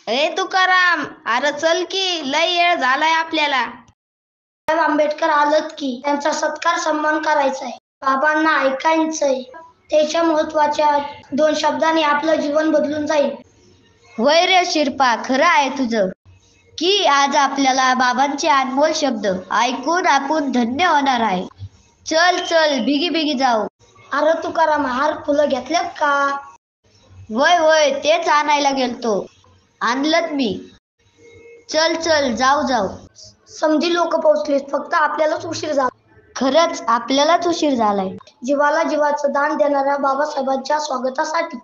ए तुकाराम, अरे चल की, लय वेळ झालाय आपल्याला. आंबेडकर आलत की, त्यांचा सत्कार सन्मान करायचा आहे. बाबांना ऐकायचंय. त्याच्या महत्वाच्या 2 शब्दांनी आपलं जीवन बदलून जाईल. वय रे शिरपा, खरं आहे तुझं की आज आपल्याला बाबांचे अनमोल शब्द ऐकून आपण धन्य होणार आहे. चल चल, बिगी बिगी जाऊ. अरे तुकाराम, हार फुलं घेतल्यात का? वय वय, तेच आणायला गेलतो. आणलत मी. चल चल, जाऊ जाऊ. समजी लोक पोहोचलीत, फक्त आपल्यालाच उशीर झाला. खरंच आपल्यालाच उशीर झालाय. जीवाला जीवाचं दान देणाऱ्या बाबासाहेबांच्या स्वागतासाठी.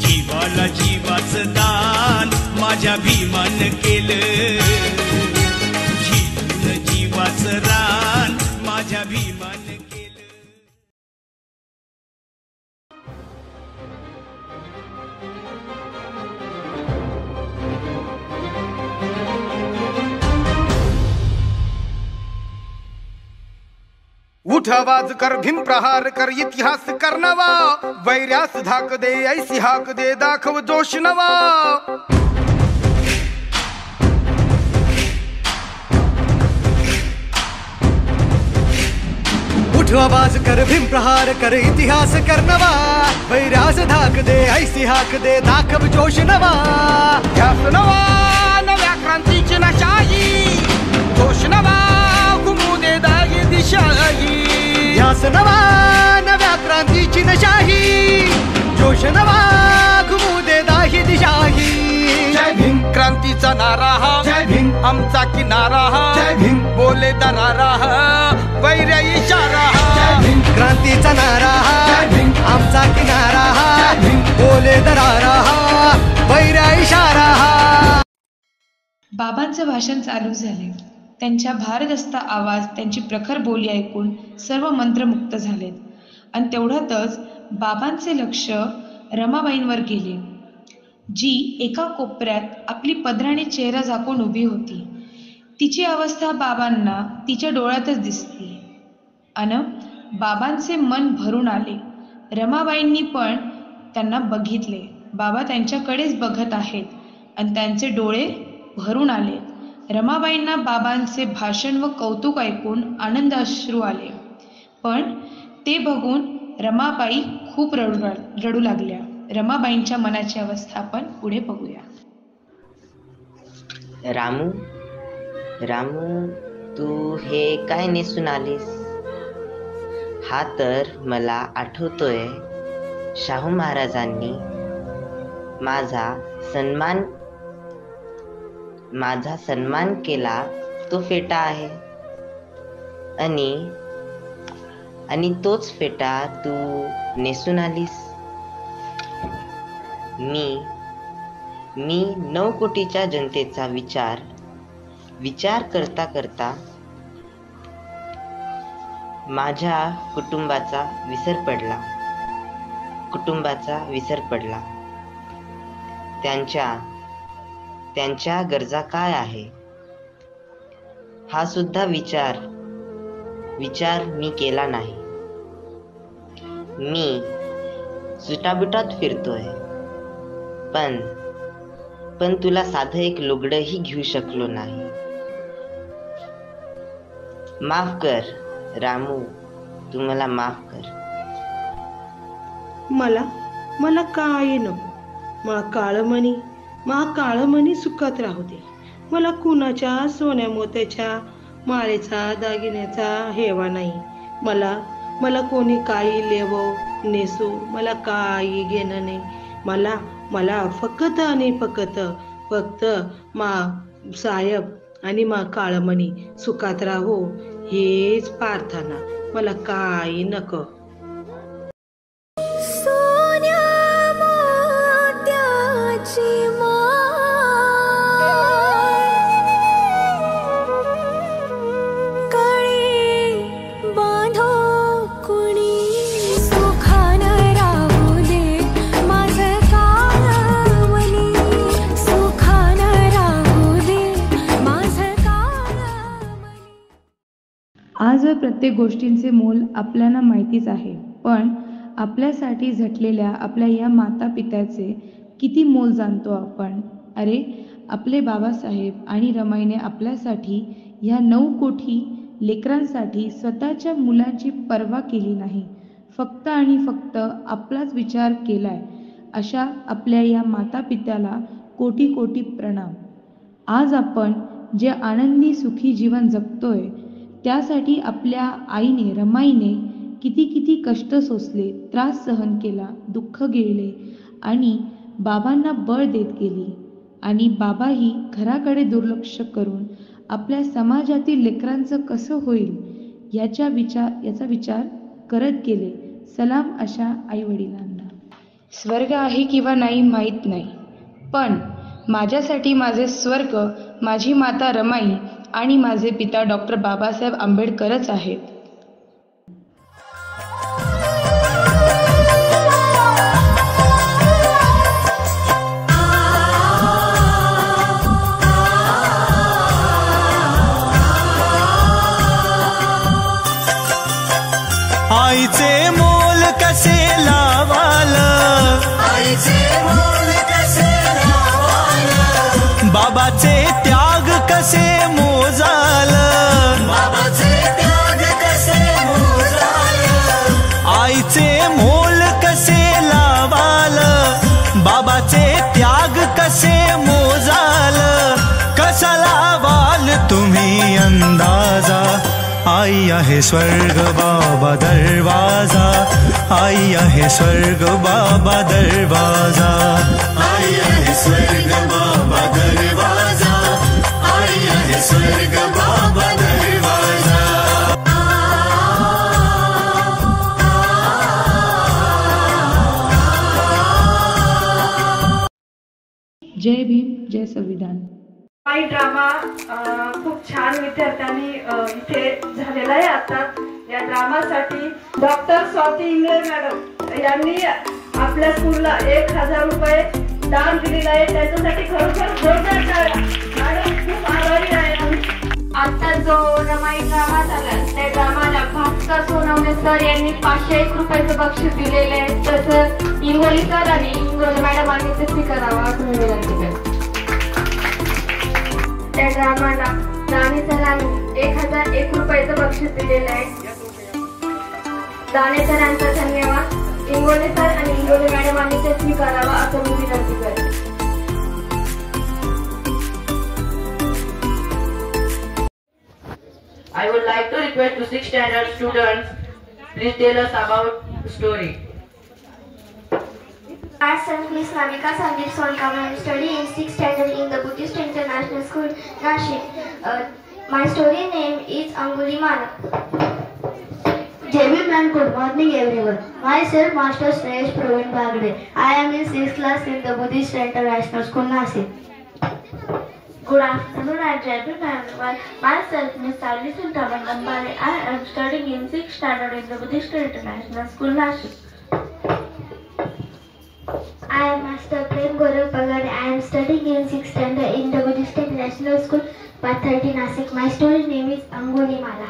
जीवाला जीवाचं दान माझ्या भीमान केलं. जीवन जीवाचं रान माझ्या भीमान केलं. उठ आवाज कर, भीम प्रहार कर, इतिहास कर नवा. वैर्यास धाक दे, ऐसी हाक दे, दाखव जोश नवा. उठ आवाज कर, भीम प्रहार कर, इतिहास कर नवा. वैर्यास धाक दे, ऐसी हाक दे, दाखव जोश नवा. ध्यास नवा, नव्या क्रांतीची नशाही. जोश नवा, घुमू दे दागी दिशाही. ध्यास नवा, नव्या क्रांतीची नशाही. जोश नवा, घुमू दे दाही दिशाही. जय भीम क्रांतीचा नारा हा, जय भीम आमचा किनारा हा. जय भीम बोले दरारा हा, वैर्य इशारा हा. जय भीम क्रांतीचा नारा हा, जय भीम आमचा किनारा हा. जय भीम बोले दरारा हा, वैर्य इशारा हा. बाबांचं भाषण चालू झाले. त्यांच्या भारदस्त आवाज, त्यांची प्रखर बोली ऐकून सर्व मंत्रमुक्त झालेत. आणि तेवढ्यातच बाबांचे लक्ष रमाबाईंवर गेले, जी एका कोपऱ्यात आपली पदराने चेहरा झाकून उभी होती. तिची अवस्था बाबांना तिच्या डोळ्यातच दिसली. अन बाबांचे मन भरून आले. रमाबाईंनी पण त्यांना बघितले. बाबा त्यांच्याकडेच बघत आहेत आणि त्यांचे डोळे भरून आले. रमाबाईंना बाबांचे भाषण व कौतुक ऐकून आनंद अश्रू आले. पण ते बघून रमाबाई खूप रडू लागल्या. रमाबाईंच्या मनाची अवस्था आपण पुढे बघूया. रामू, रामू, तू हे काय नेसून आलीस? हा तर मला आठवतोय, शाहू महाराजांनी माझा सन्मान केला तो फेटा आहे. आणि तोच फेटा तू नेसून आलीस. मी 9 कोटीच्या जनतेचा विचार करता करता माझ्या कुटुंबाचा विसर पडला. त्यांच्या गरजा काय आहे हा सुद्धा विचार मी केला नाही. मी सुटाबुटात फिरतोय, पण तुला साधं एक लुगडंही घेऊ शकलो नाही. माफ कर रामू, तू मला माफ कर. मला काय नको. मा काळं मणी सुखात राहू दे. मला कुणाच्या सोन्या मोत्याच्या माळेचा दागिन्याचा हेवा नाही. मला कोणी काही लेवो नेसो, मला काही घेणं नाही. मला फक्त आणि फक्त मा साहेब आणि मा काळमणी सुखात राहो हेच प्रार्थना. मला काही नको. माझं का प्रत्येक गोष्टींचे मोल आपल्याला माहितीच आहे, पण आपल्यासाठी झटलेल्या आपल्या या माता पित्याचे किती मोल जाणतो आपण? अरे, आपले बाबासाहेब आणि रमाईने आपल्यासाठी या 9 कोटी लेकरांसाठी स्वतःच्या मुलांची पर्वा केली नाही, फक्त आणि फक्त आपलाच विचार केलाय. अशा आपल्या या माता पित्याला कोटी कोटी प्रणाम. आज आपण जे आनंदी सुखी जीवन जगतोय त्यासाठी आपल्या आईने रमाईने किती किती कष्ट सोसले, त्रास सहन केला, दुःख गिळले आणि बाबांना बळ देत गेली. आणि बाबाही घराकडे दुर्लक्ष करून आपल्या समाजातील लेकरांचं कसं होईल याचा विचार करत गेले. सलाम अशा आईवडिलांना. स्वर्ग आहे किंवा नाही माहीत नाही, पण माझ्यासाठी माझे स्वर्ग माझी माता रमाई आणि माझे पिता डॉक्टर बाबासाहेब आंबेडकरच आहेत. आईचे मोल कसे लावाल, आईचे मोल कसे लावाल, बाबाचे त्याग कसे मोजाल, बाबाचे त्याग कसे मोजाल, आईचे मोल कसे लावाल, बाबाचे त्याग कसे मोजाल, कसा लावाल तुम्ही अंदाजा. आई आहे स्वर्ग बाबा दरवाजा, आई आहे स्वर्ग बाबा दरवाजा, आई आहे स्वर्ग बाबा दरवाजा, आई आहे स्वर्ग बाबा दरवाजा. जय भीम, जय संविधान. माई ड्रामा खूप छान विद्यार्थ्यांनी इथे झालेला आहे. आता या ड्रामासाठी डॉक्टर स्वाती इंगळे मॅडम यांनी आपल्या स्कूलला 1000 रुपये दान दिलेलं आहे. त्याच्यासाठी खरोखर जोरदार टाळ्या. मॅडम खूप आभारी आहे. आता जो रमाई ड्रामा झाला त्या ड्रामाला भास्कर सोनवणे सर यांनी 501 रुपयाचं बक्षीस दिलेले आहे. तसं इंगोली सर आणि इंगोली मॅडमांनी ते स्वीकारावं असं मी विनंती करते. त्या ड्रामाला दाने सरांनी 1001 रुपयाचं बक्षीस दिलेलं आहे. दाने सरांचा धन्यवाद. इंगोले सर आणि इंगोले मॅडमांनी ते स्वीकारावं असं मी विनंती करते. I would like to request to 6th standard students, please tell us about story. Myself, Miss Navika Sandeep Solkar. I am studying in 6th standard in the Buddhist International School, Nashik. My story name is Angulimala. JB ma'am, good morning everyone. Myself, Master Sresh Praveen Bagde. I am in 6th class in the Buddhist International School, Nashik. Good afternoon, I am JB ma'am. Myself, Miss Alison Tamandambare. I am studying in 6th standard in the Buddhist International School, Nashik. I am Master Prem Gaurav Pagade. I am studying in 6th standard in the Buddhist International School, Pathurdi, Nashik. My story name is Angulimala.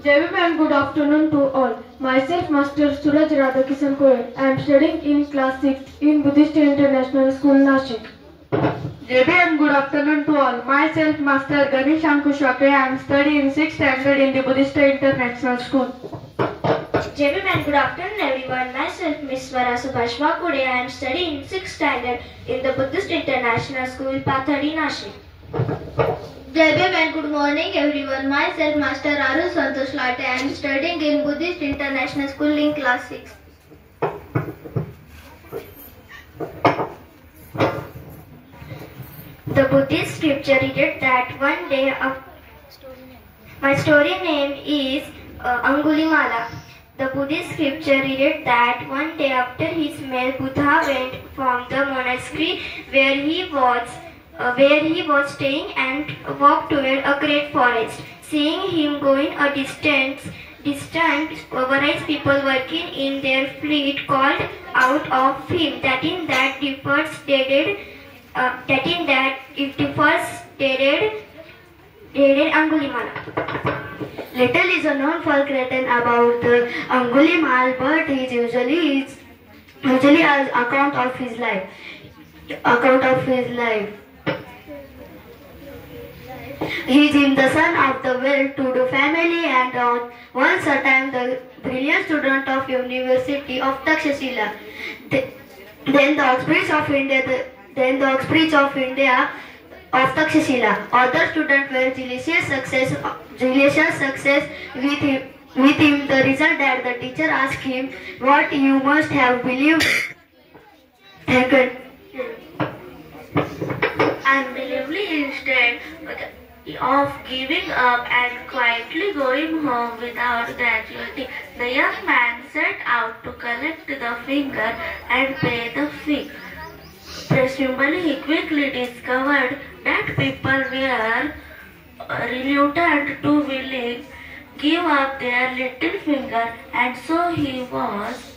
JB ma'am, good afternoon to all. Myself, Master Suraj Radhakishan Koyal. I am studying in class 6 in Buddhist International School, Nashik. JB ma'am, good afternoon to all. Myself, Master Ganesh Ankush Wakre. I am studying in 6th standard in the Buddhist International School. JB ma'am, good afternoon everyone. Myself, Miss Swara Subhash Vakude. I am studying in 6th standard in the Buddhist International School, Pathurdi, Nashik. JB ma'am, good morning everyone. Myself, Master Arul Santosh Late. I am studying in Buddhist International School in class 6. The Buddhist scripture read that one day my story name is Angulimala. The Buddhist scripture read that one day after his meal, Buddha went from the monastery where he was staying and walked toward a great forest. Seeing him going a distance, wise people working in their field called out of him that in that if the first stated Read Angulimal. Little is known folk written about Angulimal, but he is usually as account of his life. He is the son of the well-to-do family and once a time the brilliant student of University of Takshashila. Then the Oxbridge of India of Takshashila. Other students were jealous success with him. The result that the teacher asked him, "What you must have believed." Unbelievably, instead of giving up and quietly going home without graduating, the young man set out to collect the finger and pay the fee. Presumably, he quickly discovered that people were reluctant to willing give up their little finger, and so he was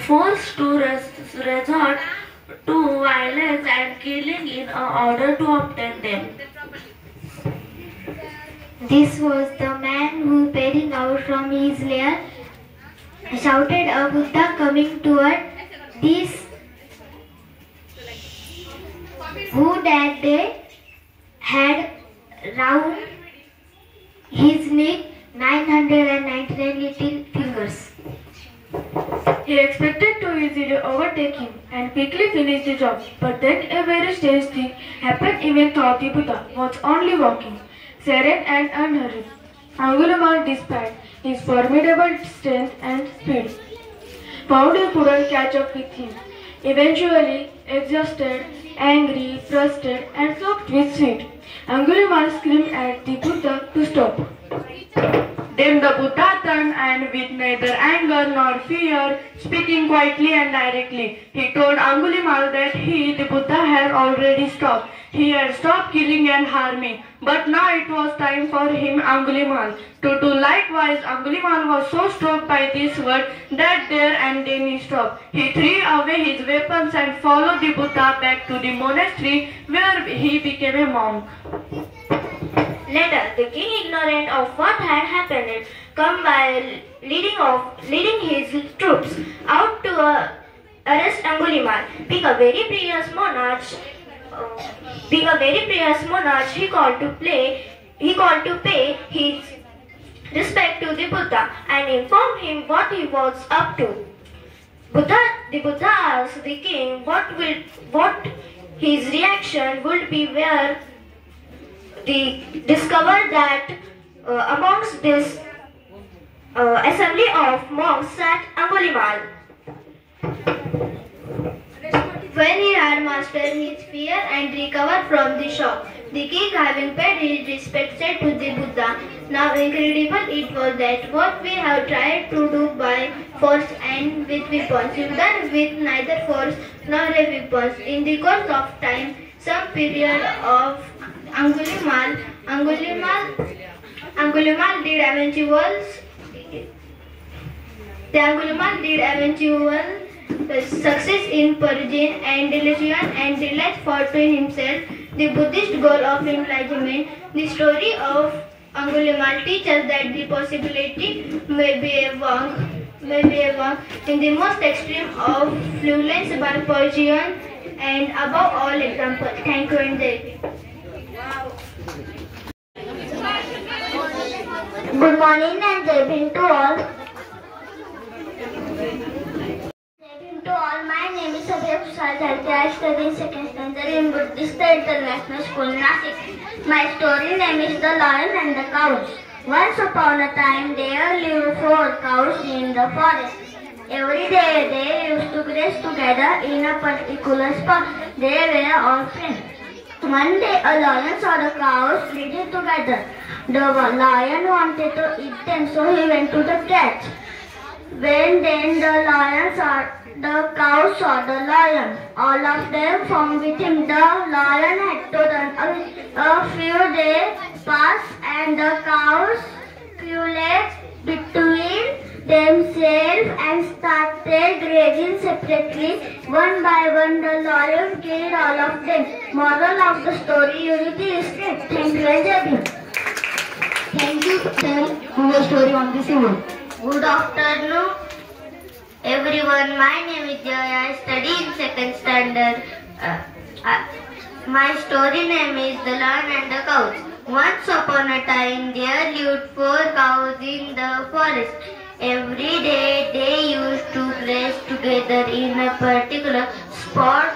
forced to resort to violence and killing in order to obtain them. This was the man who, peering out from his lair, shouted a Buddha coming toward this, who that day had round his neck 999 little fingers. He expected to easily overtake him and quickly finish the job, but then a very strange thing happened even though the Buddha was only walking, serene and unhurried. Angulimal, despite his formidable strength and speed, found he couldn't catch up with him. Eventually, exhausted, angry, frustrated and soaked with sweat, Angulimal screamed at the Buddha to stop. Then the Buddha turned and with neither anger nor fear, speaking quietly and directly, he told Angulimal that he, the Buddha, had already stopped. He had stopped killing and harming, but now it was time for him, Angulimal, to do likewise. Angulimal was so struck by this word that there and then he stopped. He threw away his weapons and followed the Buddha back to the monastery where he became a monk. Later, the king, ignorant of what had happened, came by leading his troops out to arrest Angulimal. Being a very pious monarch, he called to pay his respect to the Buddha and inform him what he was up to. The Buddha asked the king what his reaction would be where they discovered that amongst this assembly of monks sat Angulimal. When he had mastered his fear and recovered from the shock, the king, having paid his respects, said to the Buddha, "Now incredible it was that what we have tried to do by force and with weapons, you done with neither force nor weapons. In the course of time, some period of Angulimal did eventual success in purging and delusion and delight for to himself the Buddhist goal of enlightenment. The story of Angulimal teaches that the possibility may be a monk in the most extreme of fluence by purging and above all example. Thank you and Jai Bhim. Good morning and Jai Bhim to all. My name is Sabya Prasad Jati. I study in second standard in Buddhist International School, Nashik. My story name is The Lion and the Cows. Once upon a time, there lived 4 cows in the forest. Every day they used to graze together in a particular spot. They were all friends. One day a lion saw the cows breeding together. The lion wanted to eat them, so he went to the catch. When then the cows saw the lion, all of them formed with him. The lion had to run. A few days passed and the cows fell between themselves and started grazing separately. One by one, the lion killed all of them. Moral of the story: unity is strength. Thank you, Anjali. Thank you, sir, for your story on this event. Good afternoon, everyone. My name is Joy. I study in 2nd standard. My story name is The Lion and the Cows. Once upon a time, there lived 4 cows in the forest. Every day, they used to graze together in a particular spot.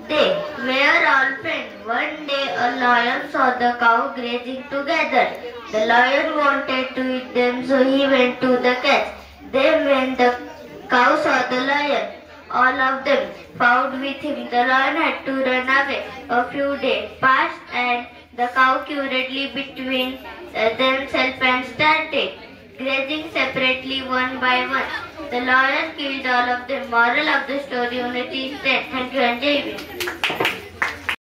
They were all friends. One day, a lion saw the cow grazing together. The lion wanted to eat them, so he went to the cats. Then when the cow saw the lion, all of them fought with him. The lion had to run away. A few days passed and the cow curiously between themselves and started grazing separately one by one. The lion killed all of them. Moral of the story: unity is strength. Thank you, Anjali.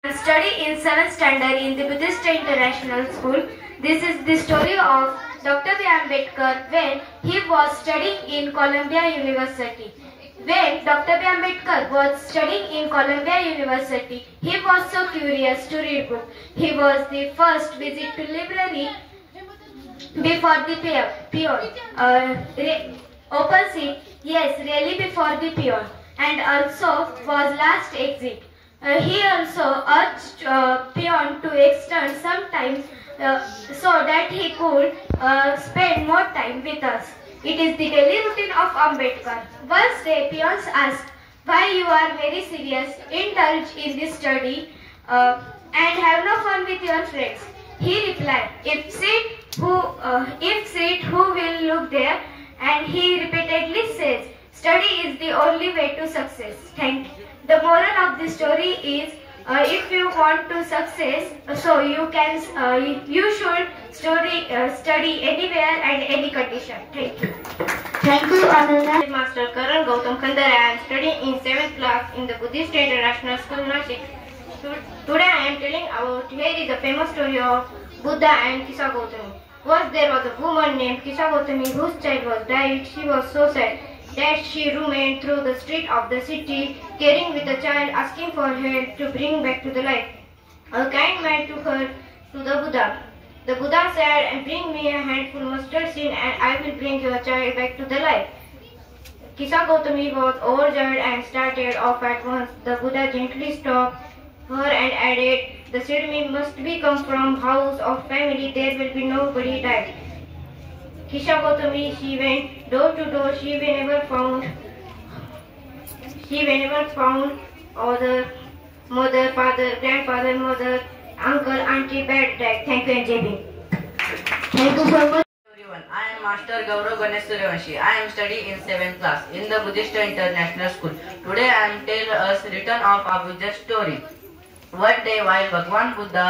I study in 7th standard in the Buddhist International School. This is the story of Dr. B. Ambedkar when he was studying in Columbia University. When Dr. B. Ambedkar was studying in Columbia University, he was so curious to read books. He was the first visit to library before the peon. Open seat, yes, really before the peon, and also was last exit. He also urged peon to extend some time so that he could spend more time with us. It is the daily routine of Ambedkar. Once day, peons asked, "Why you are very serious? Indulge in this study and have no fun with your friends." He replied, "If sit, who will look there?" And he repeatedly says, "Study is the only way to success." Thank you. The moral of the story is, if you want to success, so you should study anywhere and any condition. Thank you. Thank you, Ananya. Master Karan Gautam Khandare. I am studying in 7th class in the Buddhist International School, Nashik. Today I am telling about here is the famous story of Buddha and Kisa Gautami. Once there was a woman named Kisa Gautami whose child was died. She was so sad that she roamed through the street of the city, carrying with the child, asking for help to bring back to the life. A kind man took her to the Buddha. The Buddha said, "Bring me a handful mustard seed and I will bring your child back to the life." Kisa Gautami was overjoyed and started off at once. The Buddha gently stopped her and added, "The seed must be come from house of family. There will be nobody died." Kisa Gautami, she went door to door. She whenever found other mother, father, grandfather, mother, uncle, auntie, bad died. Thank you, NJB. Thank you so much. Everyone, I am Master Gaurav Ganesh Suryavanshi. I am studying in 7th class in the Buddhist International School. Today I am tell us return of Abhuja's story. One day while Bhagwan Buddha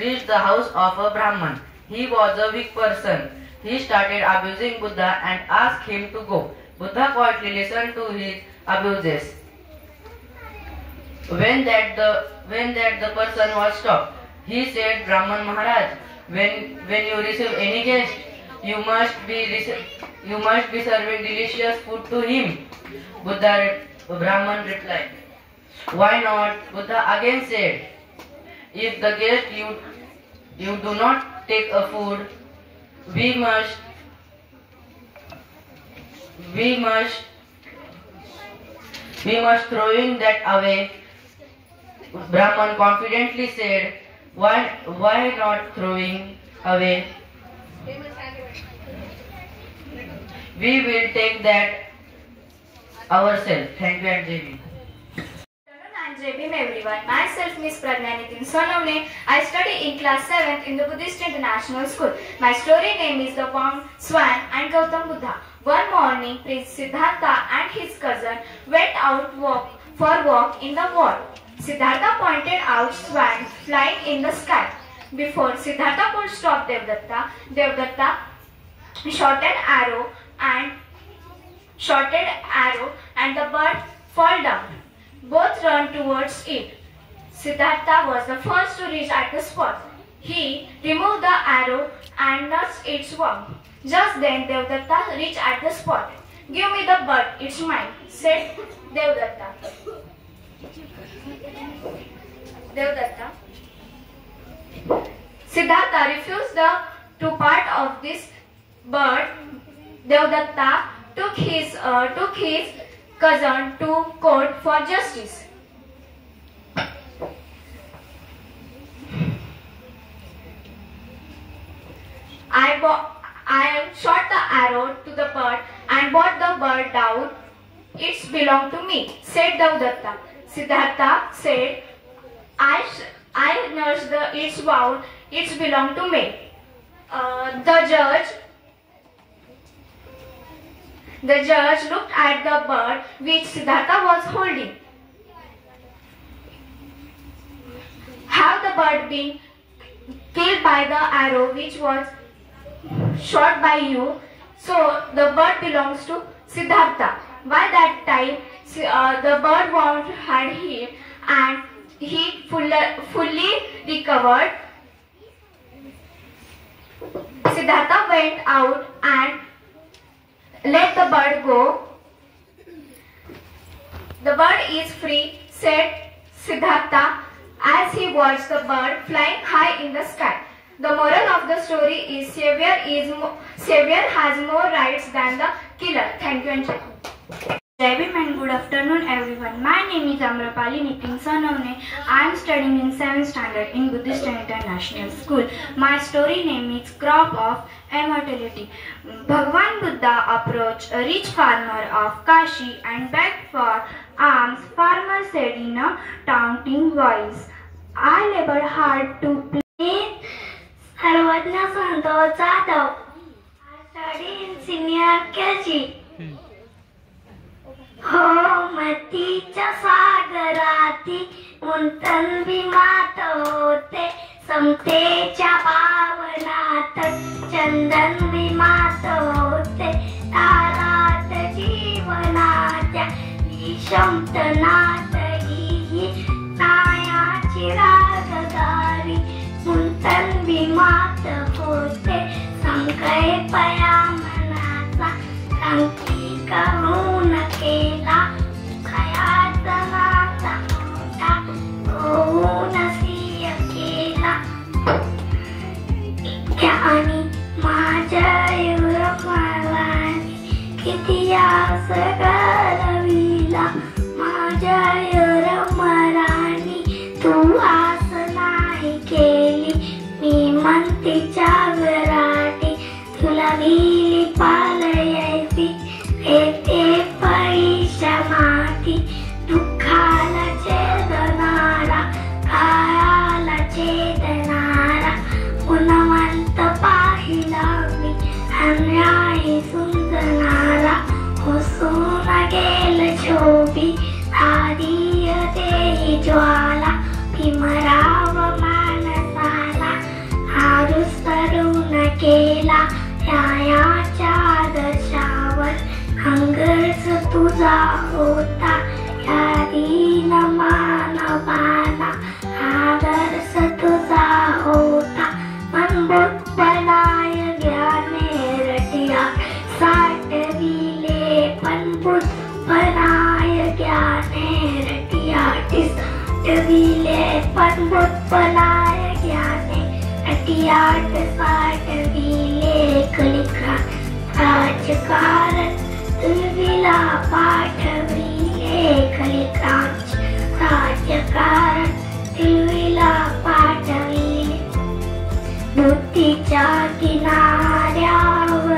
reached the house of a Brahman, he was a weak person. He started abusing Buddha and asked him to go. Buddha quietly listened to his abuses. When that the person was stopped, he said, "Brahman Maharaj, when you receive any guest, you must be serving delicious food to him." Brahman replied, "Why not?" Buddha again said, "If the guest you do not take a food, we must throwing that away." Brahman confidently said, Why not throwing away? We will take that ourselves. Thank you, NJB. JB everyone. Myself Miss Pradnya Nitin Sonavne. I study in class 7th in the Buddhist International School. My story name is The One Swan and Gautam Buddha. One morning, Prince Siddhartha and his cousin went out for walk in the wall. Siddhartha pointed out swans flying in the sky. Before Siddhartha could stop Devdatta shot an arrow and the bird fell down. Both ran towards it. Siddhartha was the first to reach at the spot. He removed the arrow and nursed its wound. Just then Devdatta reached at the spot. "Give me the bird, it's mine," said Devdatta. Siddhartha refused to part of this bird. Devdatta took his cousin to court for justice. I shot the arrow to the bird and brought the bird down. "It's belong to me," said Devdatta. Siddhartha said, I nursed its wound, it's belong to me. The judge looked at the bird which Siddhartha was holding. "Have the bird been killed by the arrow which was shot by you? So the bird belongs to Siddhartha." By that time, the bird wound had healed and he fully recovered. Siddhartha went out and let the bird go. "The bird is free," said Siddhartha as he watched the bird flying high in the sky. The moral of the story is Savior has more rights than the killer. Thank you and Jai Hind. Jai Bhim and good afternoon everyone. My name is Amrapali Nitin Sonavne. I am studying in 7th standard in Buddhist International School. My story name is Crop of Immortality. Bhagwan Buddha approached a rich farmer of Kashi and begged for alms. Farmer said in a taunting voice, "I labored hard to please Sarvajna Santosh Jadhav. I study in senior KG. हो मतीच्या सागराती मुंतन विमात होते, समतेच्या पावनात चंदन विमात होते, तारात जीवनाच्या विषमतनात ही नायाची रागदारी मुंतन विमात होते, संकल्पया मनाचा अंकिक होऊन केला, खयाचा नाचा मोठा होऊन सिय केला, ज्ञानी माझ्या युरमालानी किती आस घालविला, माझ्या युरमालानी तू आस नाही केली, मी म्हणतीच्या घराटी तुला दिली पालयायची, येते पैशा माती दुःखाला छेदणारा, काळाला छेदणारा, गुणवंत पाहिला मी अन्यायी सुंदणारा, हुसून गेल शोभी आदिय देही ज्वाला, भीमराव मानसाला हारूस तरुण केला, न्यायाच्या आदर्शावर संघर्ष तुझा होता, या दीन मानवाला आदर्श तुझा होता, मनबोध बनाय ज्ञाने रटिया साठविले, मनबोध बनाय ज्ञाने रटिया साठविले, मनबोध बनाय ज्ञाने रटिया साठविले, कलिका राजकारण तुलविला पाठविले, कलिकांच राजकारण तुलविला पाठविले, बुद्धीच्या किनाऱ्यावर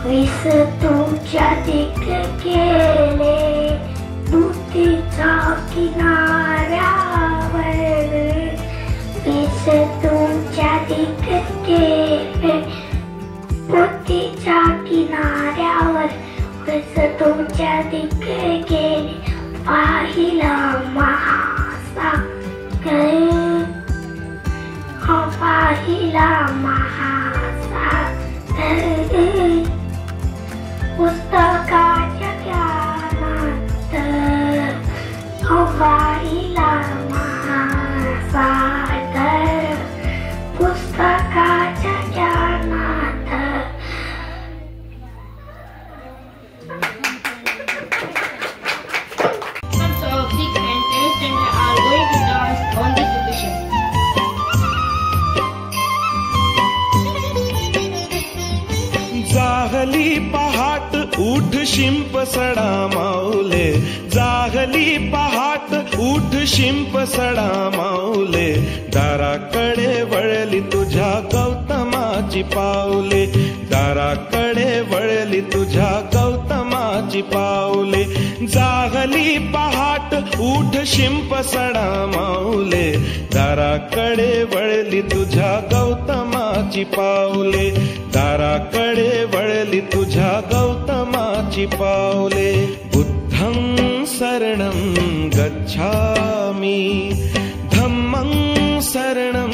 विस तुमच्या दिक केले, बुद्धीच्या किनाऱ्यावर विस तुमच्या दिक केले, बुद्धीच्या किनाऱ्यावर विस तुमच्या दिक गेले, पाहिला महासागर, पाहिला महासागर, पुस्तकाच्या ज्ञानात पाहिला महासागर, जागली पहाट उठ शिंप सडा माऊले, जागली पहाट उठ शिंप सडा माऊले, दाराकडे वळली तुझ्या गौतमाची पाऊले, दाराकडे वळली तुझ्या गौतमाची पाऊले, जागली पहाट उठ शिंप सडा माऊले, दाराकडे वळली तुझ्या गौतमाची पाऊले, दाराकडे वळली तुझ्या गौतमाची पाऊले. बुद्धं शरणं गच्छामि, धम्मं शरणं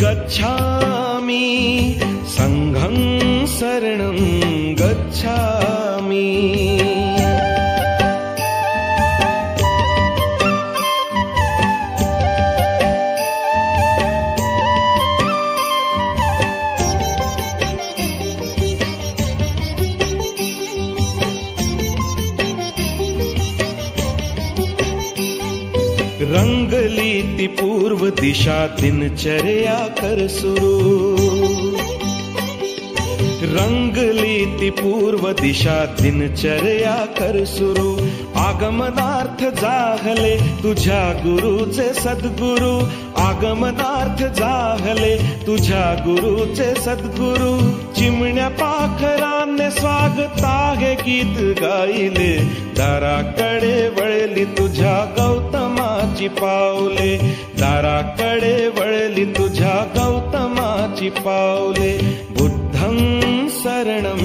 गच्छामि, संघं शरणं गच्छामि. रंगली ती पूर्व दिशा दिनचर्या कर सुरू, रंगली ती पूर्व दिशा दिनचर्या कर सुरू, आगमनार्थ जाहले तुझ्या गुरुचे सद्गुरु, आगमनार्थ जाहले तुझ्या गुरुचे सद्गुरु, चिमण्या पाखराने स्वागता हे गीत गायले, दाराकडे वळली तुझ्या गौतमाची पाऊले, दाराकडे वळली तुझ्या गौतमाची पाऊले. बुद्धं शरणं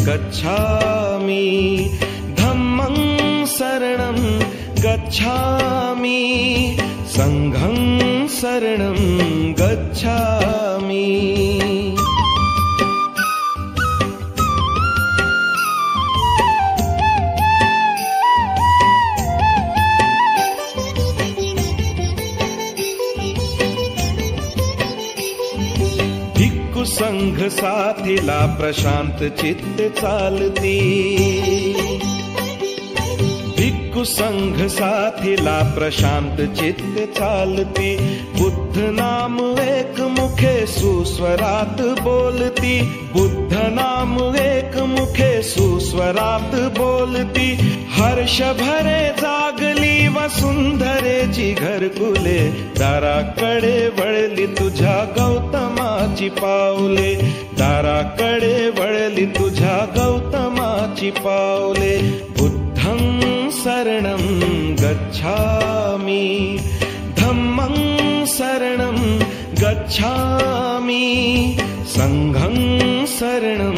गच्छामि, धम्मं शरणं गच्छामि, संघं शरणं गच्छामि. संघ साथीला प्रशांत चित्ते चालती, भिक्खू संघ साथीला प्रशांत चित्ते चालती, बुद्ध नाम एक मुखे सुस्वरात बोलती, बुद्ध नाम एक मुखे सुस्वरात बोलती, हर्ष भरे जागली वसुंधरेची घरकुले, दाराकडे वळली तुझ्या गौतमाची पाऊले, दाराकडे वळली तुझ्या गौतमाची पाऊले. बुद्धं शरणं गच्छामि, धम्मं शरणं गच्छामि, संघं शरणं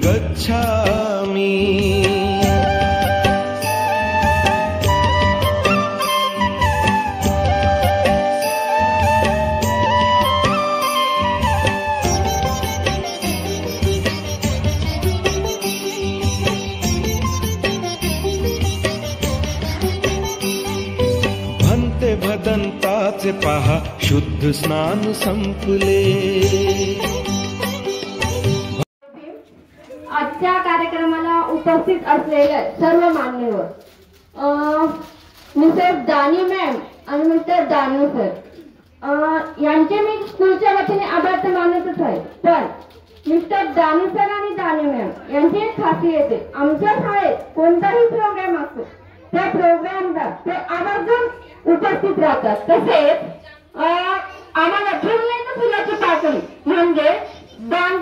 गच्छामि. भदंताचे पहा शुद्ध स्नान संपले. आजच्या कार्यक्रमाला उपस्थित असलेले सर्व मान्यवर, मिस्टर दानी मॅम आणि मिस्टर दानू सर यांचे मी स्कूलच्या वतीने आभार तर मानतच आहे, पण मिस्टर दानू सर आणि दानी मॅम यांची एक खासियत आहे, आमच्या शाळेत कोणताही प्रोग्राम असतो त्या प्रोग्रामला ते आवर्जून उपस्थित राहतात. तसेच आम्हाला फुलण्याच्या फुलाची पाकळी म्हणजे दान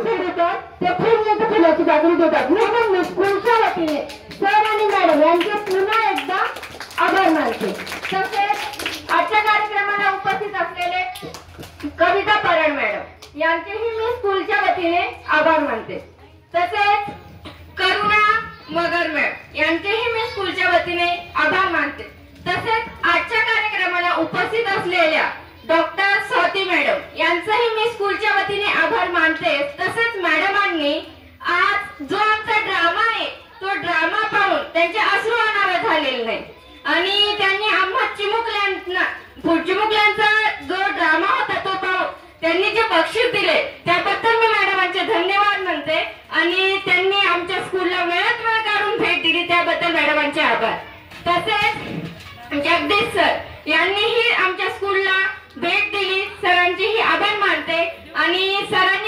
फेडतात, ते फुलण्याच्या फुलाची पाकळी देतात. म्हणून मी स्कूलच्या वतीने सर आणि मॅडम यांचे पुन्हा एकदा आभार मानते. तसेच आजच्या कार्यक्रमाला उपस्थित असलेले कविता पराड मॅडम यांचेही मी स्कूलच्या वतीने आभार मानते. तसेच करुणा मगर मॅम यांचेही मी स्कूलच्या वतीने आभार मानते. तसेच आजच्या कार्यक्रमाला उपस्थित असलेल्या डॉक्टर स्वाती मॅडम यांचाही मी स्कूलच्या वतीने आभार मानते. तसेच मॅडमांनी आज जो आमचा ड्रामा आहे तो ड्रामा पाहून त्यांचे अश्रू अनावर झालेले नाही आणि त्यांनी आम्हा चिमुकल्यांचा जो ड्रामा होता तो पाहून त्यांनी जे बक्षीस दिले त्याबद्दल मी मॅडमांचे धन्यवाद म्हणते आणि त्यांनी आमच्या स्कूलला वेळात वेळ काढून भेट दिली त्याबद्दल मॅडमांचे आभार. तसेच जगदीश सर यांनीही आमच्या स्कूलला भेट दिली, सरांचेही आभार मानते आणि सरांनी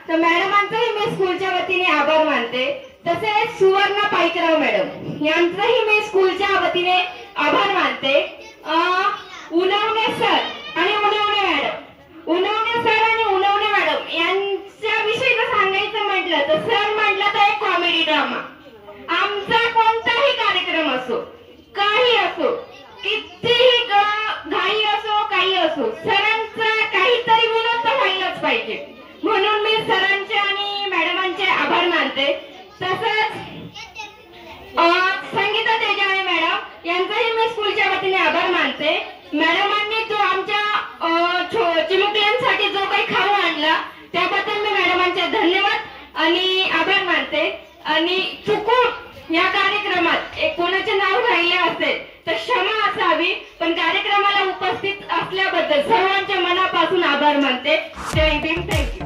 तर मॅडमांचाही मी स्कूलच्या वतीने आभार मानते. तसेच सुवर्णा पाईकराव मॅडम यांचाही मी स्कूलच्या वतीने आभार मानते. उनवणे सर आणि उनवणे मॅडम, उनवणे सर आणि उनवणे मॅडम यांच्याविषयी जर सांगायचं म्हटलं तर सर म्हटलं तर एक कॉमेडी ड्रामा. आमचा कोणताही कार्यक्रम असो, काही असो, कितीही घाई असो, काही असो, सरांचा काहीतरी विनोद तर व्हायलाच पाहिजे. म्हणून मी सरांचे आणि मॅडमांचे आभार मानते. तसंच संगीता तेजाळे मॅडम यांचाही मी स्कूलच्या वतीने आभार मानते. मॅडमांनी जो आमच्या चिमुकल्यांसाठी जो काही खाऊ आणला त्याबद्दल मी मॅडमांचे धन्यवाद आणि आभार मानते. आणि चुकून या कार्यक्रमात कोणाचे नाव राहिले असेल तर क्षमा असावी, पण कार्यक्रमाला उपस्थित असल्याबद्दल सर्वांच्या मनापासून आभार मानते. जय भीम. थँक्यू.